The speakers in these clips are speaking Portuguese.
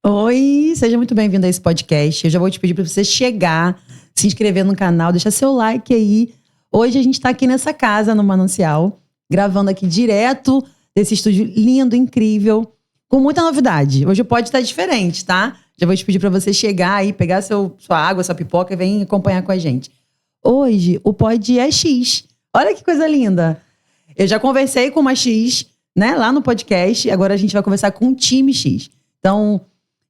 Oi, seja muito bem-vindo a esse podcast. Eu já vou te pedir para você chegar, se inscrever no canal, deixar seu like aí. Hoje a gente tá aqui nessa casa, no Manancial, gravando aqui direto desse estúdio lindo, incrível, com muita novidade. Hoje pode estar diferente, tá? Já vou te pedir para você chegar aí, pegar sua água, sua pipoca e vem acompanhar com a gente. Hoje o pod é X. Olha que coisa linda. Eu já conversei com uma X, né, lá no podcast. Agora a gente vai conversar com o time X. Então,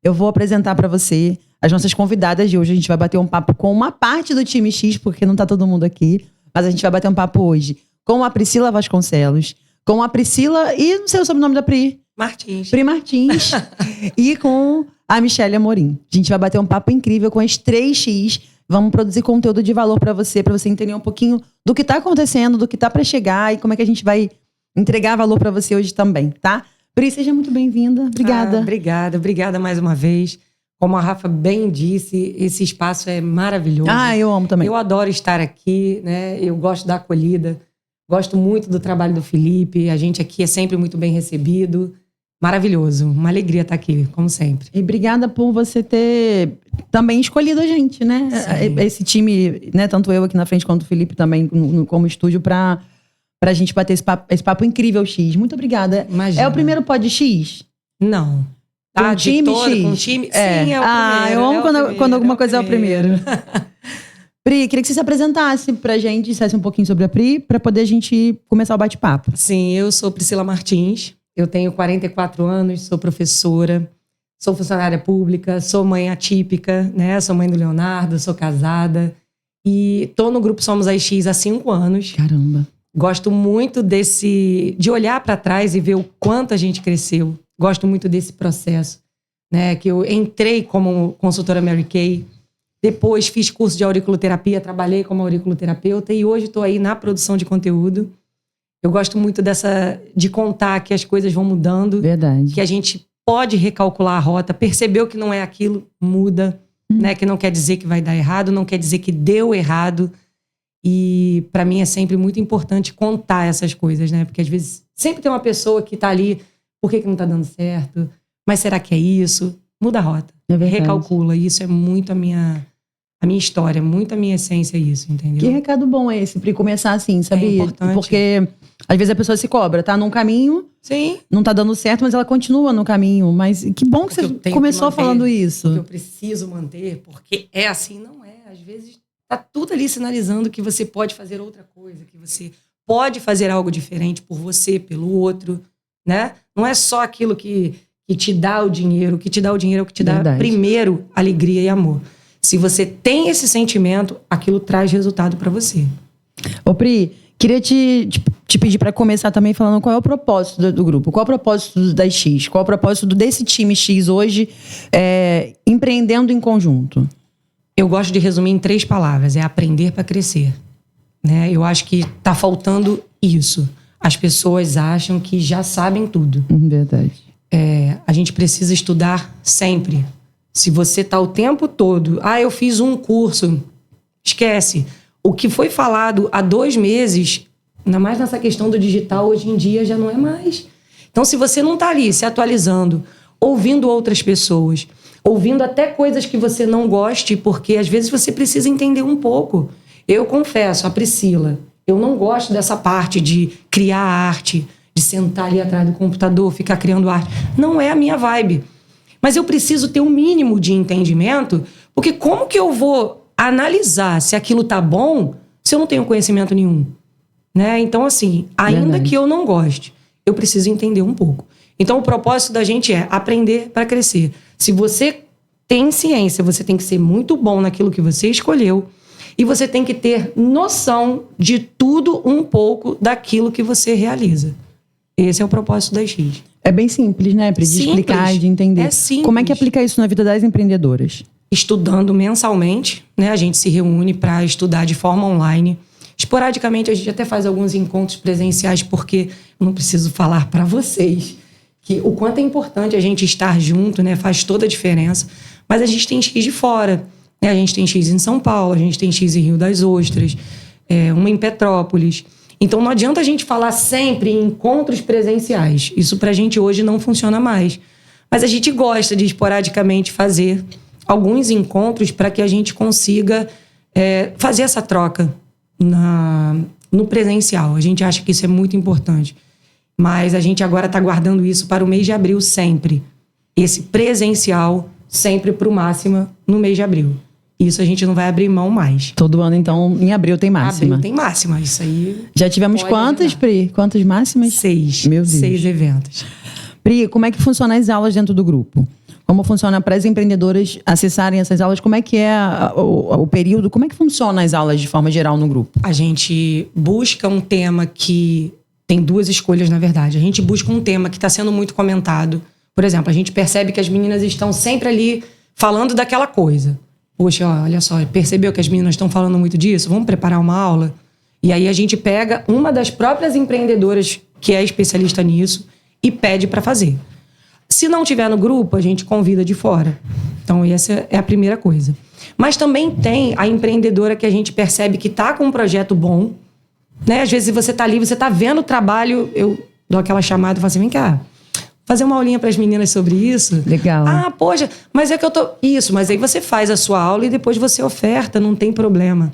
eu vou apresentar para você as nossas convidadas de hoje. A gente vai bater um papo com uma parte do time X, porque não tá todo mundo aqui. Mas a gente vai bater um papo hoje com a Priscila Vasconcelos, com a Priscila e não sei o sobrenome da Pri. Martins. Pri Martins. E com a Michelle Amorim. A gente vai bater um papo incrível com as 3X. Vamos produzir conteúdo de valor para você entender um pouquinho do que tá acontecendo, do que tá para chegar e como é que a gente vai entregar valor para você hoje também, tá? Pri, seja muito bem-vinda. Obrigada. Obrigada mais uma vez. Como a Rafa bem disse, esse espaço é maravilhoso. Eu amo também. Eu adoro estar aqui, né? Eu gosto da acolhida. Gosto muito do trabalho do Felipe. A gente aqui é sempre muito bem recebido. Maravilhoso. Uma alegria estar aqui, como sempre. E obrigada por você ter também escolhido a gente, né? Sim. Esse time, né? Tanto eu aqui na frente quanto o Felipe também como estúdio pra gente bater esse papo incrível X. Muito obrigada. Imagina. É o primeiro pod X? Não. Com o time X? Com o time? É. Sim, é o primeiro. Eu amo quando alguma coisa é o primeiro. Pri, queria que você se apresentasse pra gente, dissesse um pouquinho sobre a Pri, pra poder a gente começar o bate-papo. Sim, eu sou Priscila Martins. Eu tenho 44 anos, sou professora, sou funcionária pública, sou mãe atípica, né? Sou mãe do Leonardo, sou casada. E tô no Grupo Somos as X há 5 anos. Caramba. Gosto muito de olhar para trás e ver o quanto a gente cresceu. Gosto muito desse processo, né? Que eu entrei como consultora Mary Kay, depois fiz curso de auriculoterapia, trabalhei como auriculoterapeuta e hoje estou aí na produção de conteúdo. Eu gosto muito de contar que as coisas vão mudando. Verdade. Que a gente pode recalcular a rota, percebeu que não é aquilo, muda, né? Que não quer dizer que vai dar errado, não quer dizer que deu errado. E para mim é sempre muito importante contar essas coisas, né? Porque às vezes sempre tem uma pessoa que tá ali, por que não tá dando certo? Mas será que é isso? Muda a rota. É verdade. Recalcula. Isso é muito a minha história, muito a minha essência isso, entendeu? Que recado bom é esse, Pri, começar assim, sabe? É importante. Porque às vezes a pessoa se cobra, tá num caminho, Sim. não tá dando certo, mas ela continua no caminho. Mas que bom que você começou falando isso. Que eu preciso manter, porque é assim, não é. Às vezes tá tudo ali sinalizando que você pode fazer outra coisa, que você pode fazer algo diferente por você, pelo outro, né? Não é só aquilo que te dá o dinheiro. O que te dá o dinheiro é o que te dá, Verdade, primeiro, alegria e amor. Se você tem esse sentimento, aquilo traz resultado para você. Ô Pri, queria te pedir para começar também falando qual é o propósito do grupo. Qual é o propósito da X? Qual é o propósito desse time X hoje, empreendendo em conjunto? Eu gosto de resumir em 3 palavras. É aprender para crescer. Né? Eu acho que tá faltando isso. As pessoas acham que já sabem tudo. Verdade. A gente precisa estudar sempre. Se você tá o tempo todo... eu fiz um curso. Esquece. O que foi falado há 2 meses, ainda mais nessa questão do digital, hoje em dia já não é mais. Então, se você não tá ali se atualizando, ouvindo outras pessoas, ouvindo até coisas que você não goste, porque às vezes você precisa entender um pouco. Eu confesso, a Priscila, eu não gosto dessa parte de criar arte, de sentar ali atrás do computador, ficar criando arte. Não é a minha vibe. Mas eu preciso ter um mínimo de entendimento, porque como que eu vou analisar se aquilo tá bom se eu não tenho conhecimento nenhum? Né? Então, assim, ainda que eu não goste, eu preciso entender um pouco. Então, o propósito da gente é aprender para crescer. Se você tem ciência, você tem que ser muito bom naquilo que você escolheu e você tem que ter noção de tudo um pouco daquilo que você realiza. Esse é o propósito da X. É bem simples, né, Pri? De explicar e de entender. É simples. Como é que aplica isso na vida das empreendedoras? Estudando mensalmente, né? A gente se reúne para estudar de forma online. Esporadicamente, a gente até faz alguns encontros presenciais, porque eu não preciso falar para vocês que o quanto é importante a gente estar junto, né? Faz toda a diferença. Mas a gente tem X de fora, né? A gente tem X em São Paulo, a gente tem X em Rio das Ostras, uma em Petrópolis. Então, não adianta a gente falar sempre em encontros presenciais. Isso pra gente hoje não funciona mais. Mas a gente gosta de esporadicamente fazer alguns encontros para que a gente consiga fazer essa troca no presencial. A gente acha que isso é muito importante. Mas a gente agora está guardando isso para o mês de abril sempre. Esse presencial sempre para o Máxima no mês de abril. Isso a gente não vai abrir mão mais. Todo ano, então, em abril tem Máxima. Abril tem Máxima, isso aí... Já tivemos quantas, Pri? Quantas máximas? 6. Meu Deus. 6 eventos. Pri, como é que funcionam as aulas dentro do grupo? Como funciona para as empreendedoras acessarem essas aulas? Como é que é o período? Como é que funcionam as aulas de forma geral no grupo? A gente busca um tema que... Tem 2 escolhas, na verdade. A gente busca um tema que está sendo muito comentado. Por exemplo, a gente percebe que as meninas estão sempre ali falando daquela coisa. Poxa, olha só, percebeu que as meninas estão falando muito disso? Vamos preparar uma aula? E aí a gente pega uma das próprias empreendedoras que é especialista nisso e pede para fazer. Se não tiver no grupo, a gente convida de fora. Então, essa é a primeira coisa. Mas também tem a empreendedora que a gente percebe que está com um projeto bom, né? Às vezes você está ali, você está vendo o trabalho, eu dou aquela chamada e falo assim, vem cá, fazer uma aulinha para as meninas sobre isso. Legal. Ah, poxa, mas é que eu tô... Isso, mas aí você faz a sua aula e depois você oferta, não tem problema.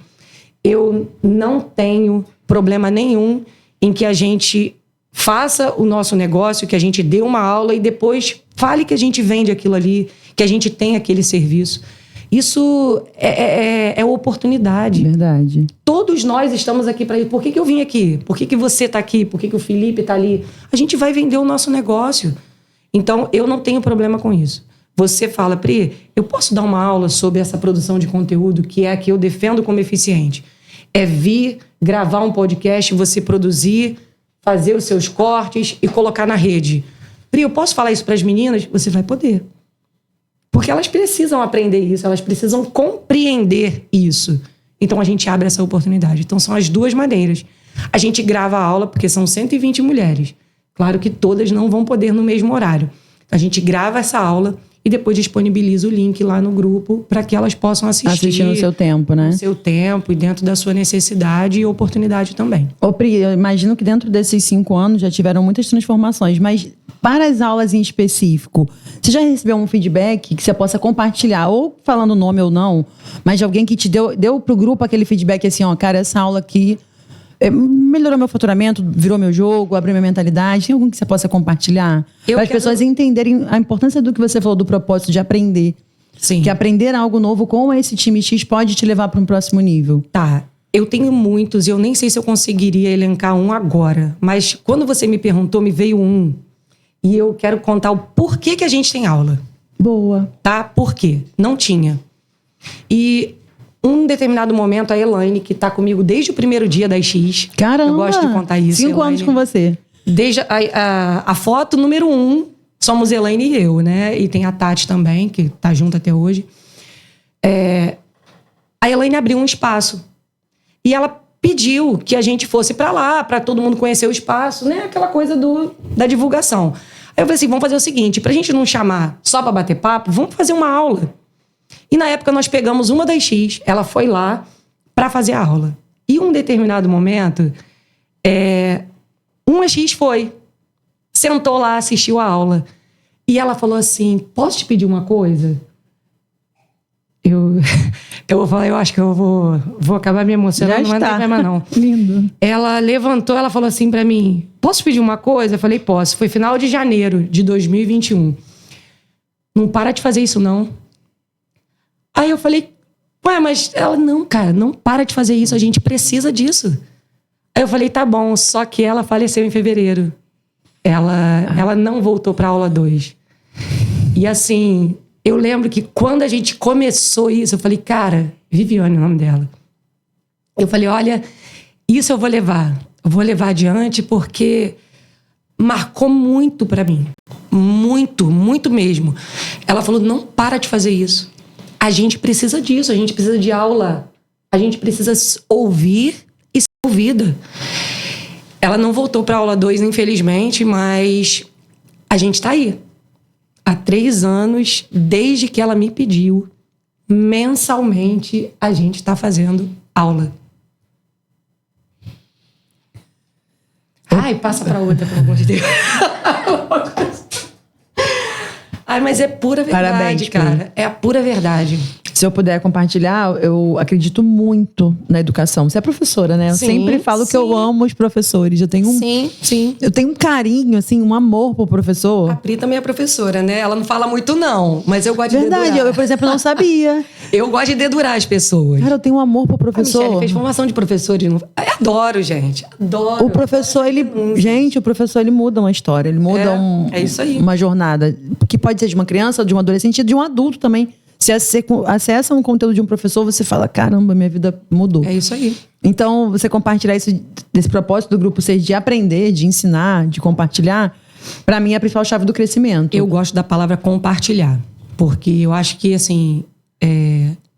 Eu não tenho problema nenhum em que a gente faça o nosso negócio, que a gente dê uma aula e depois fale que a gente vende aquilo ali, que a gente tem aquele serviço. Isso é oportunidade. Verdade. Todos nós estamos aqui para isso. Por que eu vim aqui? Por que você está aqui? Por que o Felipe está ali? A gente vai vender o nosso negócio. Então, eu não tenho problema com isso. Você fala, Pri, eu posso dar uma aula sobre essa produção de conteúdo que é a que eu defendo como eficiente? É vir, gravar um podcast, você produzir, fazer os seus cortes e colocar na rede. Pri, eu posso falar isso para as meninas? Você vai poder. Porque elas precisam aprender isso, elas precisam compreender isso. Então, a gente abre essa oportunidade. Então, são as 2 maneiras. A gente grava a aula, porque são 120 mulheres. Claro que todas não vão poder no mesmo horário. A gente grava essa aula e depois disponibiliza o link lá no grupo para que elas possam assistir no seu tempo, né? No seu tempo e dentro da sua necessidade e oportunidade também. Ô, Pri, eu imagino que dentro desses 5 anos já tiveram muitas transformações, mas para as aulas em específico, você já recebeu um feedback que você possa compartilhar, ou falando o nome ou não, mas de alguém que te deu pro grupo aquele feedback assim, ó, cara, essa aula aqui melhorou meu faturamento, virou meu jogo, abriu minha mentalidade. Tem algum que você possa compartilhar? Para as pessoas entenderem a importância do que você falou, do propósito de aprender. Sim. Que aprender algo novo com esse time X pode te levar para um próximo nível. Tá. Eu tenho muitos e eu nem sei se eu conseguiria elencar um agora. Mas quando você me perguntou, me veio um. E eu quero contar o porquê que a gente tem aula. Boa. Tá? Por quê? Não tinha. E um determinado momento, a Elaine, que tá comigo desde o primeiro dia da X. Caramba! Eu gosto de contar isso. 5 anos com você. Desde a foto número 1, somos Elaine e eu, né? E tem a Tati também, que tá junto até hoje. A Elaine abriu um espaço. E ela pediu que a gente fosse para lá, para todo mundo conhecer o espaço, né? Aquela coisa da divulgação. Aí eu falei assim, vamos fazer o seguinte, pra gente não chamar só para bater papo, vamos fazer uma aula. E na época nós pegamos uma das X, ela foi lá para fazer a aula. E um determinado momento, uma X foi, sentou lá, assistiu a aula. E ela falou assim, posso te pedir uma coisa? Eu vou falar, eu acho que eu vou acabar me emocionando, mas não tem problema não. Lindo. Ela levantou, ela falou assim pra mim, posso pedir uma coisa? Eu falei, posso. Foi final de janeiro de 2021. Não para de fazer isso, não. Aí eu falei, ué, mas ela, não, cara, não para de fazer isso, a gente precisa disso. Aí eu falei, tá bom, só que ela faleceu em fevereiro. Ela não voltou pra aula 2. E assim, eu lembro que quando a gente começou isso, eu falei, cara, Viviane é o nome dela. Eu falei, olha, isso eu vou levar adiante porque marcou muito pra mim. Muito, muito mesmo. Ela falou, não para de fazer isso. A gente precisa disso, a gente precisa de aula. A gente precisa ouvir e ser ouvida. Ela não voltou para aula 2, infelizmente, mas a gente tá aí. Há 3 anos, desde que ela me pediu, mensalmente, a gente tá fazendo aula. Ai, passa para outra, pelo amor de Deus. Ai, mas é pura verdade, Parabéns, cara. É a pura verdade. Se eu puder compartilhar, eu acredito muito na educação. Você é professora, né? Eu Sim, sempre falo que eu amo os professores. Eu tenho Sim. eu tenho um carinho, assim, um amor pro professor. A Pri também é professora, né? Ela não fala muito, não. Mas eu gosto de Verdade, dedurar. eu, por exemplo, não sabia. Eu gosto de dedurar as pessoas. Cara, eu tenho um amor pro A professor. Michelle fez formação de professor. Eu adoro, gente. Adoro. O professor, Gente, o professor, ele muda uma história. Ele muda É isso aí. uma jornada. Que pode ser de uma criança, de um adolescente, de um adulto também. Se acessa um conteúdo de um professor, você fala, caramba, minha vida mudou. É isso aí. Então, você compartilhar isso, desse propósito do grupo ser de aprender, de ensinar, de compartilhar, pra mim é a principal chave do crescimento. Eu gosto da palavra compartilhar. Porque eu acho que, assim,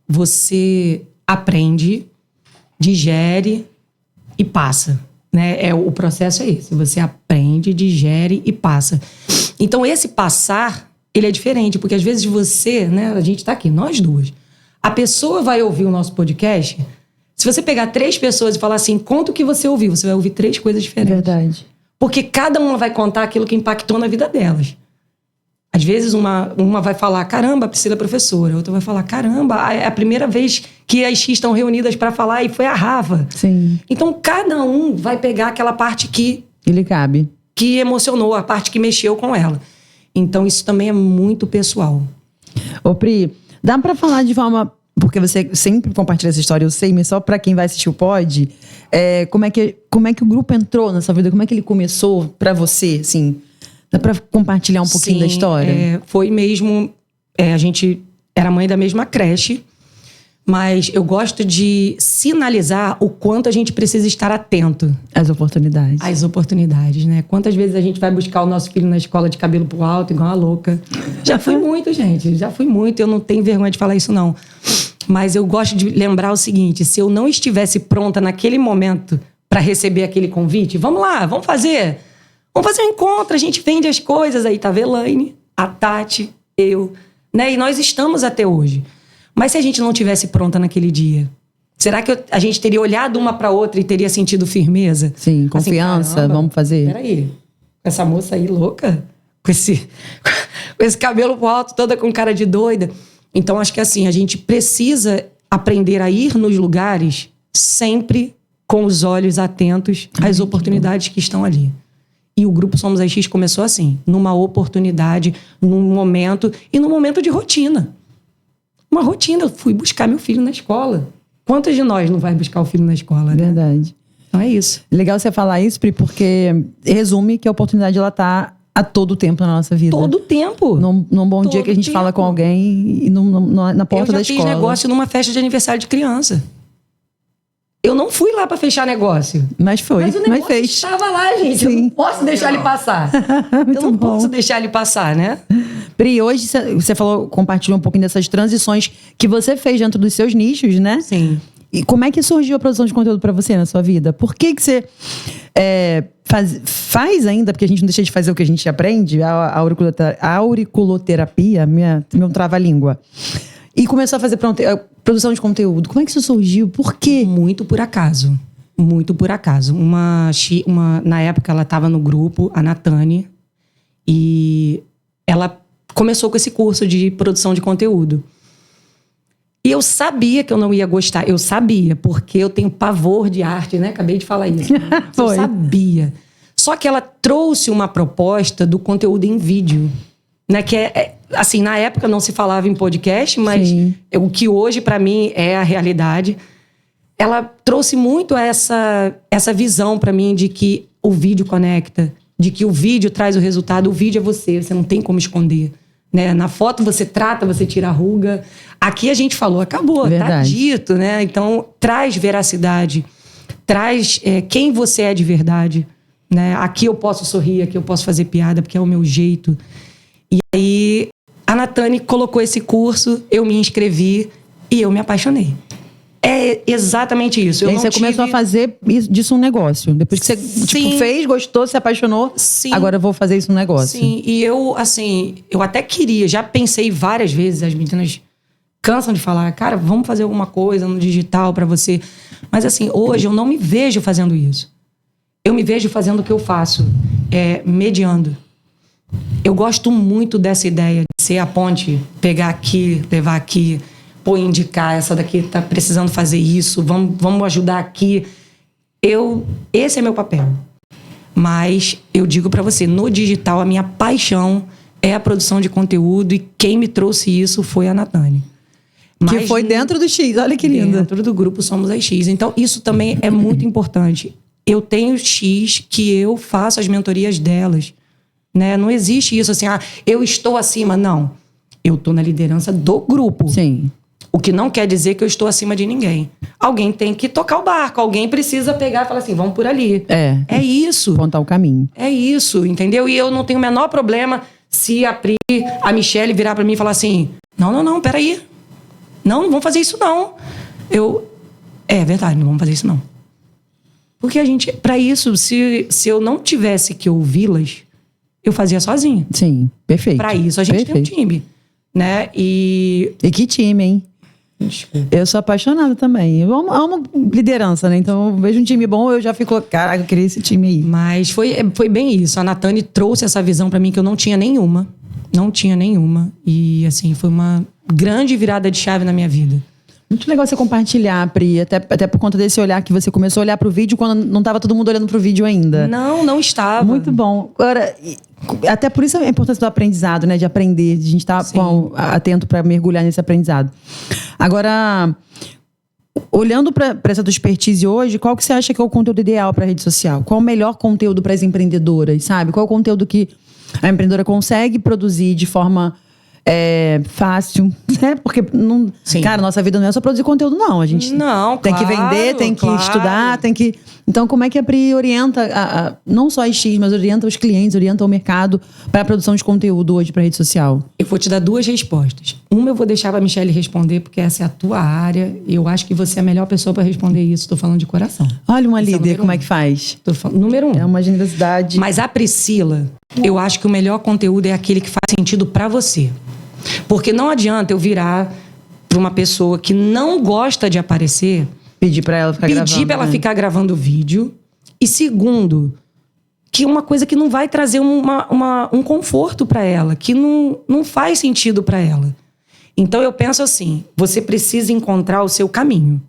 você aprende, digere e passa. Né? O processo é esse. Você aprende, digere e passa. Então, esse passar, ele é diferente. Porque, às vezes, você, né? A gente tá aqui, nós duas. A pessoa vai ouvir o nosso podcast. Se você pegar 3 pessoas e falar assim, conta o que você ouviu, você vai ouvir 3 coisas diferentes. Verdade. Porque cada uma vai contar aquilo que impactou na vida delas. Às vezes uma vai falar, caramba, a Priscila é professora. A outra vai falar, caramba, é a primeira vez que as X estão reunidas para falar e foi a Rafa. Sim. Então cada um vai pegar aquela parte que Ele cabe. emocionou, a parte que mexeu com ela. Então isso também é muito pessoal. Ô, Pri, dá pra falar de forma... Porque você sempre compartilha essa história, eu sei, mas só pra quem vai assistir o pod, como é que o grupo entrou na sua vida? Como é que ele começou pra você, assim? Dá pra compartilhar um pouquinho da história? Foi mesmo... a gente era mãe da mesma creche, mas eu gosto de sinalizar o quanto a gente precisa estar atento. As oportunidades. As oportunidades, né? Quantas vezes a gente vai buscar o nosso filho na escola de cabelo pro alto, igual uma louca. Já fui muito, gente. Já fui muito. Eu não tenho vergonha de falar isso, não. Mas eu gosto de lembrar o seguinte. Se eu não estivesse pronta naquele momento para receber aquele convite, vamos lá, vamos fazer um encontro, a gente vende as coisas. Aí tá a Elaine, a Tati, eu, né? E nós estamos até hoje. Mas se a gente não tivesse pronta naquele dia, será que a gente teria olhado uma para outra e teria sentido firmeza? Sim, confiança, assim, vamos fazer. Peraí, essa moça aí louca, com esse cabelo pro alto, toda com cara de doida. Então, acho que assim, a gente precisa aprender a ir nos lugares sempre com os olhos atentos às oportunidades que estão ali. E o Grupo Somos as X começou assim, numa oportunidade, num momento, e num momento de rotina. Uma rotina, eu fui buscar meu filho na escola. Quantos de nós não vai buscar o filho na escola, né? Verdade. Então é isso. Legal você falar isso, Pri, porque resume que a oportunidade, ela tá a todo tempo na nossa vida. Todo tempo. Num bom dia que a gente fala com alguém e na porta da escola. Eu já fiz negócio numa festa de aniversário de criança. Eu não fui lá pra fechar negócio. Mas foi, mas o negócio fez. estava lá, gente. Sim. Eu não posso deixar ele passar. Eu não posso deixar ele passar, né? Pri, hoje você compartilhou um pouquinho dessas transições que você fez dentro dos seus nichos, né? Sim. E como é que surgiu a produção de conteúdo pra você na sua vida? Por que você faz ainda, porque a gente não deixa de fazer o que a gente aprende, a auriculoterapia, meu trava-língua. E começou a fazer produção de conteúdo. Como é que isso surgiu? Por quê? Muito por acaso. Muito por acaso. Na época, ela estava no grupo, a Natane, e ela começou com esse curso de produção de conteúdo. E eu sabia que eu não ia gostar. Eu sabia, porque eu tenho pavor de arte, né? Acabei de falar isso. Né? Eu sabia. Só que ela trouxe uma proposta do conteúdo em vídeo. Né? Que assim, na época não se falava em podcast, mas o que hoje, para mim, é a realidade. Ela trouxe muito essa visão para mim de que o vídeo conecta, de que o vídeo traz o resultado. O vídeo é você não tem como esconder. Né? Na foto você trata, você tira a ruga. Aqui a gente falou, acabou, Verdade. Tá dito, né? Então traz veracidade, traz quem você é de verdade. Né? Aqui eu posso sorrir, aqui eu posso fazer piada, porque é o meu jeito. E aí a Natane colocou esse curso, eu me inscrevi e eu me apaixonei. É exatamente isso. E aí você começou a fazer disso um negócio. Depois que você fez, gostou, se apaixonou. Sim. Agora eu vou fazer isso um negócio. Sim, e eu até queria, já pensei várias vezes, as meninas cansam de falar, cara, vamos fazer alguma coisa no digital pra você. Mas assim, hoje eu não me vejo fazendo isso. Eu me vejo fazendo o que eu faço, mediando. Eu gosto muito dessa ideia de ser a ponte, pegar aqui, levar aqui, indicar, essa daqui tá precisando fazer isso, vamos ajudar aqui. Esse é meu papel. Mas eu digo para você, no digital, a minha paixão é a produção de conteúdo, e quem me trouxe isso foi a Natane. Que foi dentro do X, olha que linda. Dentro do grupo Somos as X. Então, isso também é muito importante. Eu tenho X que eu faço as mentorias delas. Né? Não existe isso assim, eu estou acima. Não. Eu estou na liderança do grupo. Sim. O que não quer dizer que eu estou acima de ninguém. Alguém tem que tocar o barco. Alguém precisa pegar e falar assim, vamos por ali. É isso. Apontar o caminho. É isso, entendeu? E eu não tenho o menor problema se a Michelle virar para mim e falar assim, não, peraí. Não vamos fazer isso não. É verdade, não vamos fazer isso não. Porque para isso, se eu não tivesse que ouvi-las, eu fazia sozinha. Sim, perfeito. Para isso a gente tem um time, né? E que time, hein? Desculpa. Eu sou apaixonada também. Eu amo liderança, né? Então, eu vejo um time bom, eu já fico, caraca, eu queria esse time aí. Mas foi bem isso. A Natane trouxe essa visão pra mim que eu não tinha nenhuma. Não tinha nenhuma. E, assim, foi uma grande virada de chave na minha vida. Muito legal você compartilhar, Pri. Até por conta desse olhar que você começou a olhar pro vídeo quando não estava todo mundo olhando pro vídeo ainda. Não estava. Muito bom. Agora, até por isso a importância do aprendizado, né? De aprender. De a gente estar atento para mergulhar nesse aprendizado. Agora, olhando para essa tua expertise hoje, qual que você acha que é o conteúdo ideal para a rede social? Qual o melhor conteúdo para as empreendedoras, sabe? Qual o conteúdo que a empreendedora consegue produzir de forma fácil, né? Porque, cara, nossa vida não é só produzir conteúdo, não. A gente tem que vender, tem que estudar, tem que... Então, como é que a Pri orienta, não só a X, mas orienta os clientes, orienta o mercado para a produção de conteúdo hoje para a rede social? Eu vou te dar 2 respostas. Uma eu vou deixar para a Michelle responder, porque essa é a tua área. Eu acho que você é a melhor pessoa para responder isso. Estou falando de coração. Olha uma líder, como é que faz? Número 1. É uma generosidade. Mas a Priscila, eu acho que o melhor conteúdo é aquele que faz sentido para você. Porque não adianta eu virar para uma pessoa que não gosta de aparecer, pedir para ela ficar gravando o vídeo. E segundo, que uma coisa que não vai trazer um conforto para ela, que não faz sentido para ela. Então eu penso assim, você precisa encontrar o seu caminho,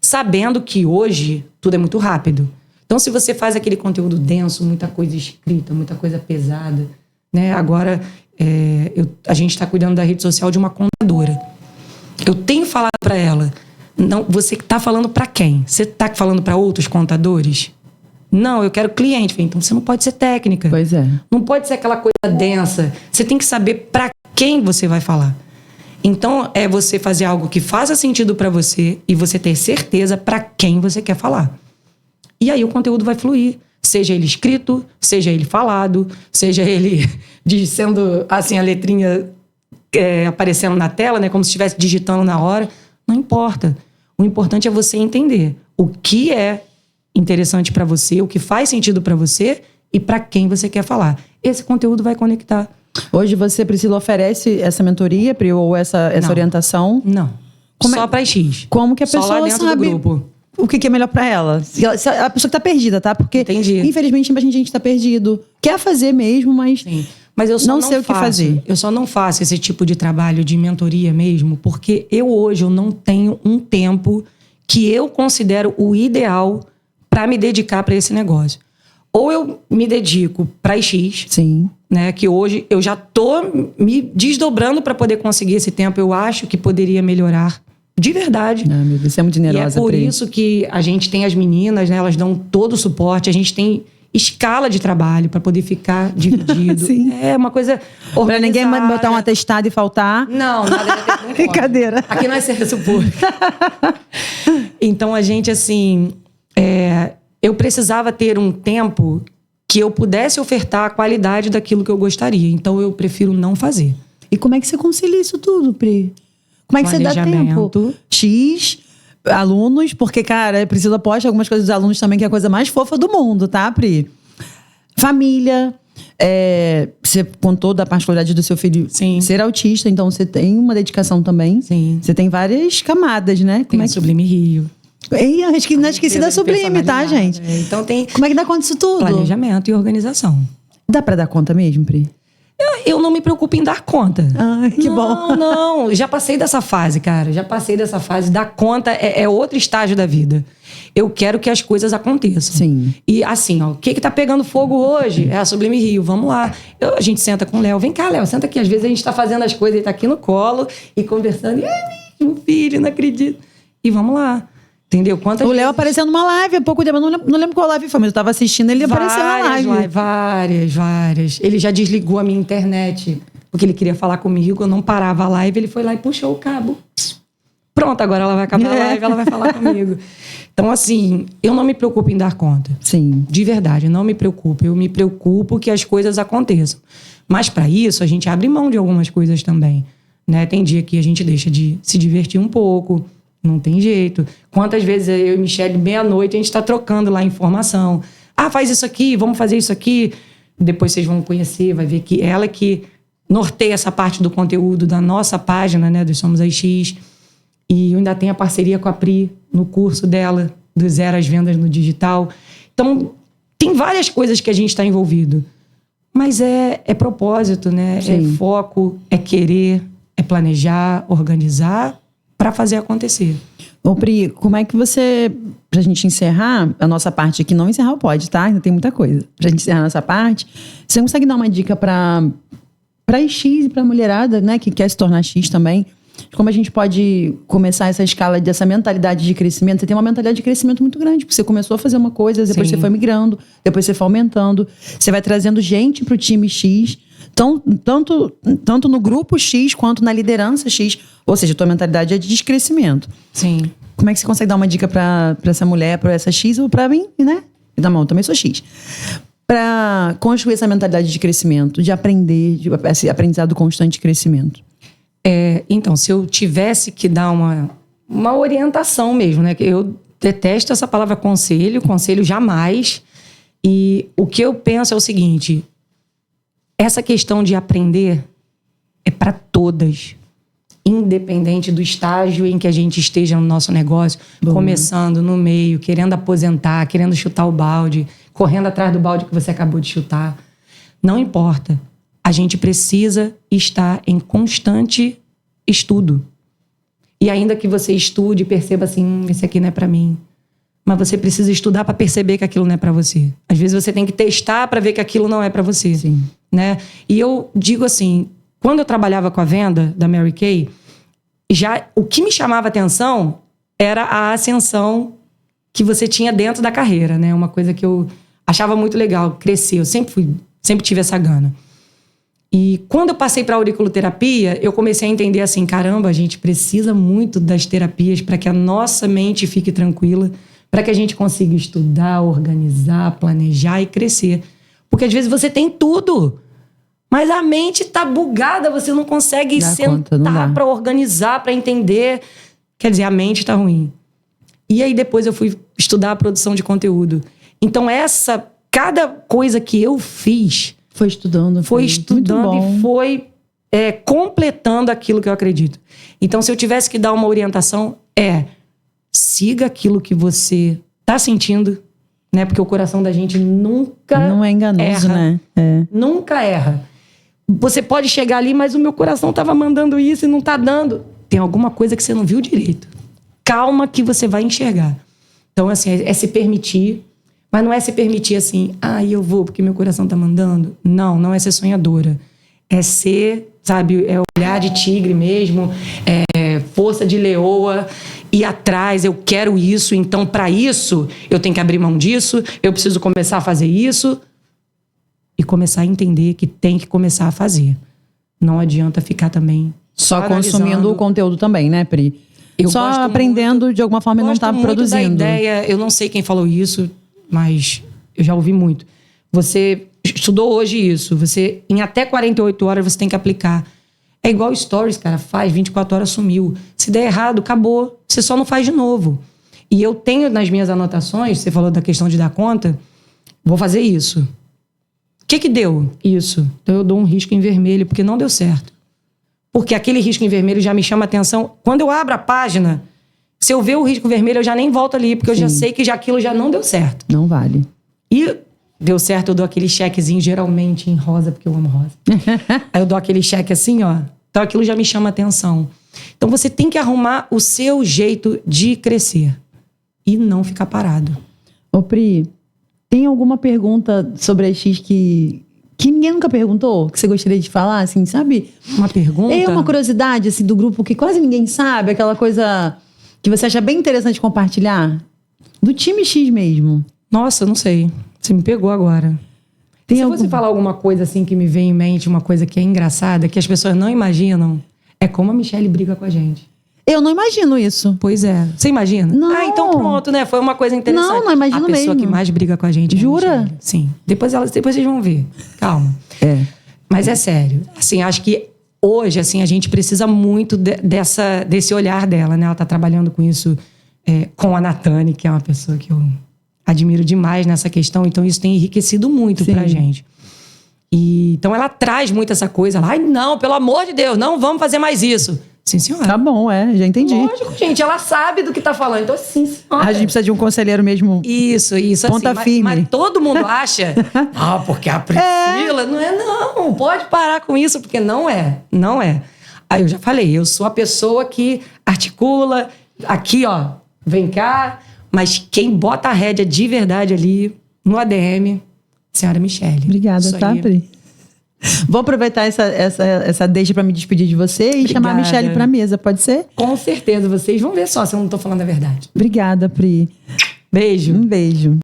sabendo que hoje tudo é muito rápido. Então se você faz aquele conteúdo denso, muita coisa escrita, muita coisa pesada, né? Agora a gente está cuidando da rede social de uma contadora. Eu tenho falado para ela, não, você está falando para quem? Você está falando para outros contadores? Não, eu quero cliente. Então você não pode ser técnica. Pois é. Não pode ser aquela coisa densa. Você tem que saber para quem você vai falar. Então é você fazer algo que faça sentido para você e você ter certeza para quem você quer falar. E aí o conteúdo vai fluir. Seja ele escrito, seja ele falado, seja ele sendo assim a letrinha aparecendo na tela, né, como se estivesse digitando na hora. Não importa. O importante é você entender o que é interessante para você, o que faz sentido para você e para quem você quer falar. Esse conteúdo vai conectar. Hoje você, Priscila, oferece essa mentoria, Pri, ou essa orientação? Não. Só para X. Como que a pessoa só lá dentro sabe do grupo. O que é melhor pra ela? Se a pessoa que tá perdida, tá? Porque, entendi, infelizmente, a gente tá perdido. Quer fazer mesmo, mas, sim, mas eu só não sei o que fazer. Eu só não faço esse tipo de trabalho de mentoria mesmo, porque hoje eu não tenho um tempo que eu considero o ideal para me dedicar para esse negócio. Ou eu me dedico para X, sim, né? Que hoje eu já tô me desdobrando para poder conseguir esse tempo. Eu acho que poderia melhorar. De verdade. Ah, meu Deus, você é muito generosa. E é por isso que a gente tem as meninas, né? Elas dão todo o suporte. A gente tem escala de trabalho para poder ficar dividido. Sim. É uma coisa organizada. Pra ninguém botar um atestado e faltar. Não, nada. Brincadeira. Aqui não é serviço público. Então a gente, assim... eu precisava ter um tempo que eu pudesse ofertar a qualidade daquilo que eu gostaria. Então eu prefiro não fazer. E como é que você concilia isso tudo, Pri? Como é que você dá tempo? X, alunos, porque, cara, Priscila posta algumas coisas dos alunos também, que é a coisa mais fofa do mundo, tá, Pri? Família. Você contou da particularidade do seu filho ser autista, então você tem uma dedicação também. Sim. Você tem várias camadas, né? Tem a Sublime Rio. Não esqueci da Sublime, tá, gente? Então tem... Como é que dá conta disso tudo? Planejamento e organização. Dá pra dar conta mesmo, Pri? Eu não me preocupo em dar conta. Ai, que bom. Não, já passei dessa fase, cara. Já passei dessa fase. Dar conta é outro estágio da vida. Eu quero que as coisas aconteçam. Sim. E assim, ó, o que tá pegando fogo hoje? É a Sublime Rio, vamos lá. A gente senta com o Léo. Vem cá, Léo, senta aqui. Às vezes a gente tá fazendo as coisas, ele tá aqui no colo e conversando. E é mesmo, filho, não acredito. E vamos lá. Entendeu? Quantas O Léo vezes... apareceu numa live há pouco tempo. Eu não lembro qual live foi, mas eu tava assistindo, ele apareceu na live. Várias. Ele já desligou a minha internet, porque ele queria falar comigo, eu não parava a live, ele foi lá e puxou o cabo. Pronto, agora ela vai acabar a live, ela vai falar comigo. Então, assim, eu não me preocupo em dar conta. Sim. De verdade, eu não me preocupo. Eu me preocupo que as coisas aconteçam. Mas, para isso, a gente abre mão de algumas coisas também. Né? Tem dia que a gente deixa de se divertir um pouco. Não tem jeito. Quantas vezes eu e Michelle, meia-noite, a gente está trocando lá informação. Ah, faz isso aqui, vamos fazer isso aqui. Depois vocês vão conhecer, vai ver que ela que norteia essa parte do conteúdo da nossa página, né, do Somos as X. E eu ainda tenho a parceria com a Pri no curso dela, do Zero às Vendas no Digital. Então, tem várias coisas que a gente está envolvido. Mas é propósito, né? Sim. É foco, é querer, é planejar, organizar para fazer acontecer. Ô, Pri, como é que você, pra gente encerrar a nossa parte aqui, não encerrar o pod, tá? Ainda tem muita coisa. Pra gente encerrar a nossa parte, você consegue dar uma dica pra X e pra mulherada, né, que quer se tornar X também, como a gente pode começar essa escala dessa mentalidade de crescimento? Você tem uma mentalidade de crescimento muito grande, porque você começou a fazer uma coisa, depois Sim. você foi migrando, depois você foi aumentando, você vai trazendo gente pro time X, tanto no grupo X quanto na liderança X. Ou seja, a tua mentalidade é de crescimento. Sim. Como é que você consegue dar uma dica pra essa mulher, pra essa X ou pra mim, né? Eu também sou X. Pra construir essa mentalidade de crescimento, de aprender, esse aprendizado constante de crescimento. Então, se eu tivesse que dar uma orientação mesmo, né? Eu detesto essa palavra conselho jamais. E o que eu penso é o seguinte: essa questão de aprender é para todas, independente do estágio em que a gente esteja no nosso negócio, começando, no meio, querendo aposentar, querendo chutar o balde, correndo atrás do balde que você acabou de chutar. Não importa. A gente precisa estar em constante estudo. E ainda que você estude e perceba assim, esse aqui não é para mim. Mas você precisa estudar para perceber que aquilo não é para você. Às vezes você tem que testar para ver que aquilo não é para você. Sim. Né? E eu digo assim, quando eu trabalhava com a venda da Mary Kay, o que me chamava atenção era a ascensão que você tinha dentro da carreira, né? Uma coisa que eu achava muito legal, crescer. Eu sempre tive essa gana. E quando eu passei para a auriculoterapia, eu comecei a entender assim, caramba, a gente precisa muito das terapias para que a nossa mente fique tranquila, para que a gente consiga estudar, organizar, planejar e crescer. Porque às vezes você tem tudo, mas a mente está bugada, você não consegue sentar para organizar, para entender. Quer dizer, a mente está ruim. E aí depois eu fui estudar a produção de conteúdo. Então cada coisa que eu fiz... Foi estudando e foi completando aquilo que eu acredito. Então, se eu tivesse que dar uma orientação, siga aquilo que você está sentindo, né? Porque o coração da gente nunca não é enganoso, erra, né? Nunca erra. Você pode chegar ali, mas o meu coração estava mandando isso e não está dando. Tem alguma coisa que você não viu direito. Calma que você vai enxergar. Então, assim, é se permitir. Mas não é se permitir assim, eu vou porque meu coração tá mandando. Não é ser sonhadora. É ser, sabe, é olhar de tigre mesmo, força de leoa, ir atrás, eu quero isso, então para isso eu tenho que abrir mão disso, eu preciso começar a fazer isso. E começar a entender que tem que começar a fazer. Não adianta ficar também só consumindo o conteúdo também, né, Pri? Só aprendendo de alguma forma e não tá produzindo. Da ideia, eu não sei quem falou isso, mas eu já ouvi muito. Você estudou hoje isso. Você, em até 48 horas, você tem que aplicar. É igual stories, cara. Faz, 24 horas sumiu. Se der errado, acabou. Você só não faz de novo. E eu tenho nas minhas anotações, você falou da questão de dar conta, vou fazer isso. O que deu isso? Então eu dou um risco em vermelho, porque não deu certo. Porque aquele risco em vermelho já me chama atenção. Quando eu abro a página... Se eu ver o risco vermelho, eu já nem volto ali, porque eu já sei que aquilo já não deu certo. Não vale. E deu certo, eu dou aquele chequezinho, geralmente em rosa, porque eu amo rosa. Aí eu dou aquele cheque assim, ó. Então aquilo já me chama atenção. Então você tem que arrumar o seu jeito de crescer. E não ficar parado. Ô Pri, tem alguma pergunta sobre a X que ninguém nunca perguntou? Que você gostaria de falar, assim, sabe? Uma pergunta? É uma curiosidade, assim, do grupo que quase ninguém sabe. Aquela coisa que você acha bem interessante compartilhar? Do time X mesmo. Nossa, não sei. Você me pegou agora. Se você falar alguma coisa assim que me vem em mente, uma coisa que é engraçada, que as pessoas não imaginam, é como a Michelle briga com a gente. Eu não imagino isso. Pois é. Você imagina? Não. Ah, então pronto, né? Foi uma coisa interessante. Não imagino mesmo. A pessoa mesmo. que mais briga com a gente é a Jura? Michelle. Sim. Depois vocês vão ver. Calma. Mas é sério. Assim, acho que hoje, assim, a gente precisa muito desse olhar dela, né? Ela tá trabalhando com isso com a Natane, que é uma pessoa que eu admiro demais nessa questão. Então, isso tem enriquecido muito pra gente. Então, ela traz muito essa coisa. Ai, não, pelo amor de Deus, não vamos fazer mais isso. Sim, senhora. Tá bom, já entendi. Lógico, gente, ela sabe do que tá falando. Então, sim, senhora. A gente precisa de um conselheiro mesmo. Isso. Ponta assim, firme. Mas todo mundo acha. Porque a Priscila não é, não. Pode parar com isso, porque não é. Não é. Aí eu já falei, eu sou a pessoa que articula, aqui, ó, vem cá. Mas quem bota a rédea de verdade ali no ADM, senhora Michelle. Obrigada, tá, Pri? Vou aproveitar essa deixa pra me despedir de você e chamar a Michelle pra mesa, pode ser? Com certeza, vocês vão ver só se eu não tô falando a verdade. Obrigada, Pri. Beijo. Um beijo.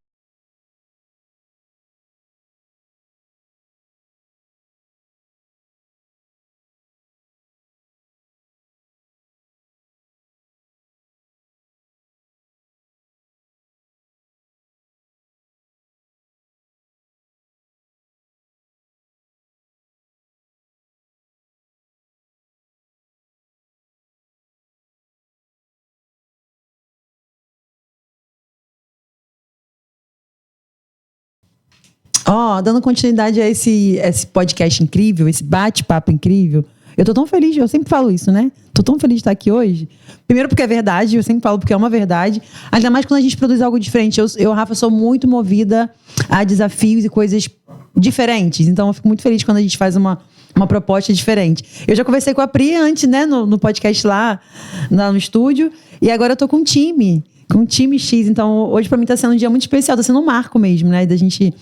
Dando continuidade a esse podcast incrível, esse bate-papo incrível. Eu tô tão feliz, eu sempre falo isso, né? Tô tão feliz de estar aqui hoje. Primeiro porque é verdade, eu sempre falo porque é uma verdade. Ainda mais quando a gente produz algo diferente. Eu, Rafa, sou muito movida a desafios e coisas diferentes. Então eu fico muito feliz quando a gente faz uma proposta diferente. Eu já conversei com a Pri antes, né? No podcast lá no estúdio. E agora eu tô com um time. Com o time X. Então hoje pra mim tá sendo um dia muito especial. Tá sendo um marco mesmo, né? Da gente...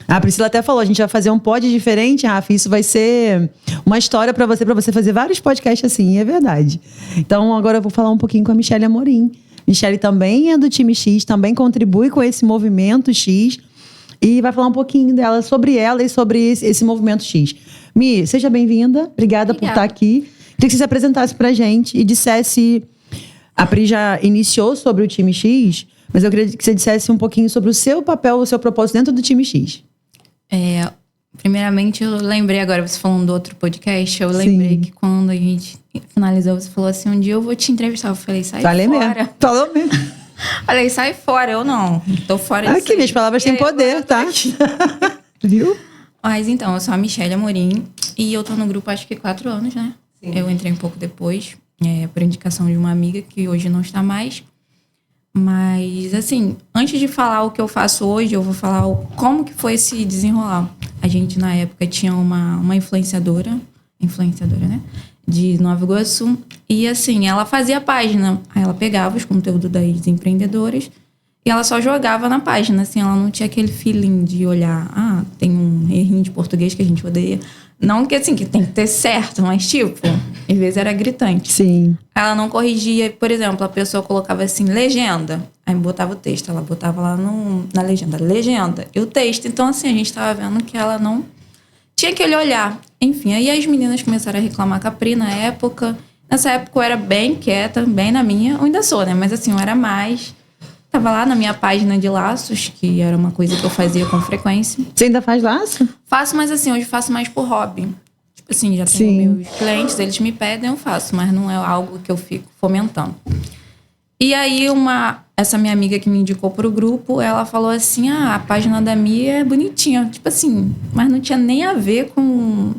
A Priscila até falou, a gente vai fazer um pod diferente, Rafa, isso vai ser uma história pra você fazer vários podcasts assim, e é verdade. Então, agora eu vou falar um pouquinho com a Michelle Amorim. Michelle também é do time X, também contribui com esse movimento X, e vai falar um pouquinho dela, sobre ela e sobre esse movimento X. Mi, seja bem-vinda, obrigada por estar aqui. Queria que você se apresentasse pra gente e dissesse... A Pri já iniciou sobre o time X, mas eu queria que você dissesse um pouquinho sobre o seu papel, o seu propósito dentro do time X. Primeiramente, eu lembrei agora, você falando do outro podcast, eu lembrei que quando a gente finalizou, você falou assim, um dia eu vou te entrevistar. Eu falei, sai fora. Mesmo. Falou mesmo. Falei, sai fora. Eu não, tô fora disso. Aqui, minhas palavras têm poder, tá? Viu? Mas então, eu sou a Michelle Amorim e eu tô no grupo acho que 4 anos, né? Sim. Eu entrei um pouco depois, por indicação de uma amiga que hoje não está mais. Mas, assim, antes de falar o que eu faço hoje, eu vou falar como que foi esse desenrolar. A gente, na época, tinha uma influenciadora, né? De Nova Iguaçu. E, assim, ela fazia a página. Aí ela pegava os conteúdos das empreendedoras e ela só jogava na página, assim. Ela não tinha aquele feeling de olhar, tem um errinho de português que a gente odeia. Não que, assim, que tem que ter certo, mas, tipo, às vezes era gritante. Sim. Ela não corrigia, por exemplo, a pessoa colocava assim, legenda. Aí botava o texto, ela botava lá na legenda, e o texto. Então, assim, a gente tava vendo que ela não tinha aquele olhar. Enfim, aí as meninas começaram a reclamar com a Pri na época. Nessa época eu era bem quieta, bem na minha. Eu ainda sou, né? Mas assim, eu era mais... Tava lá na minha página de laços, que era uma coisa que eu fazia com frequência. Você ainda faz laço? Faço, mas assim, hoje faço mais por hobby. Tipo assim, já tenho meus clientes, eles me pedem, eu faço. Mas não é algo que eu fico fomentando. E aí, essa minha amiga que me indicou pro grupo, ela falou assim, a página da Mia é bonitinha. Tipo assim, mas não tinha nem a ver com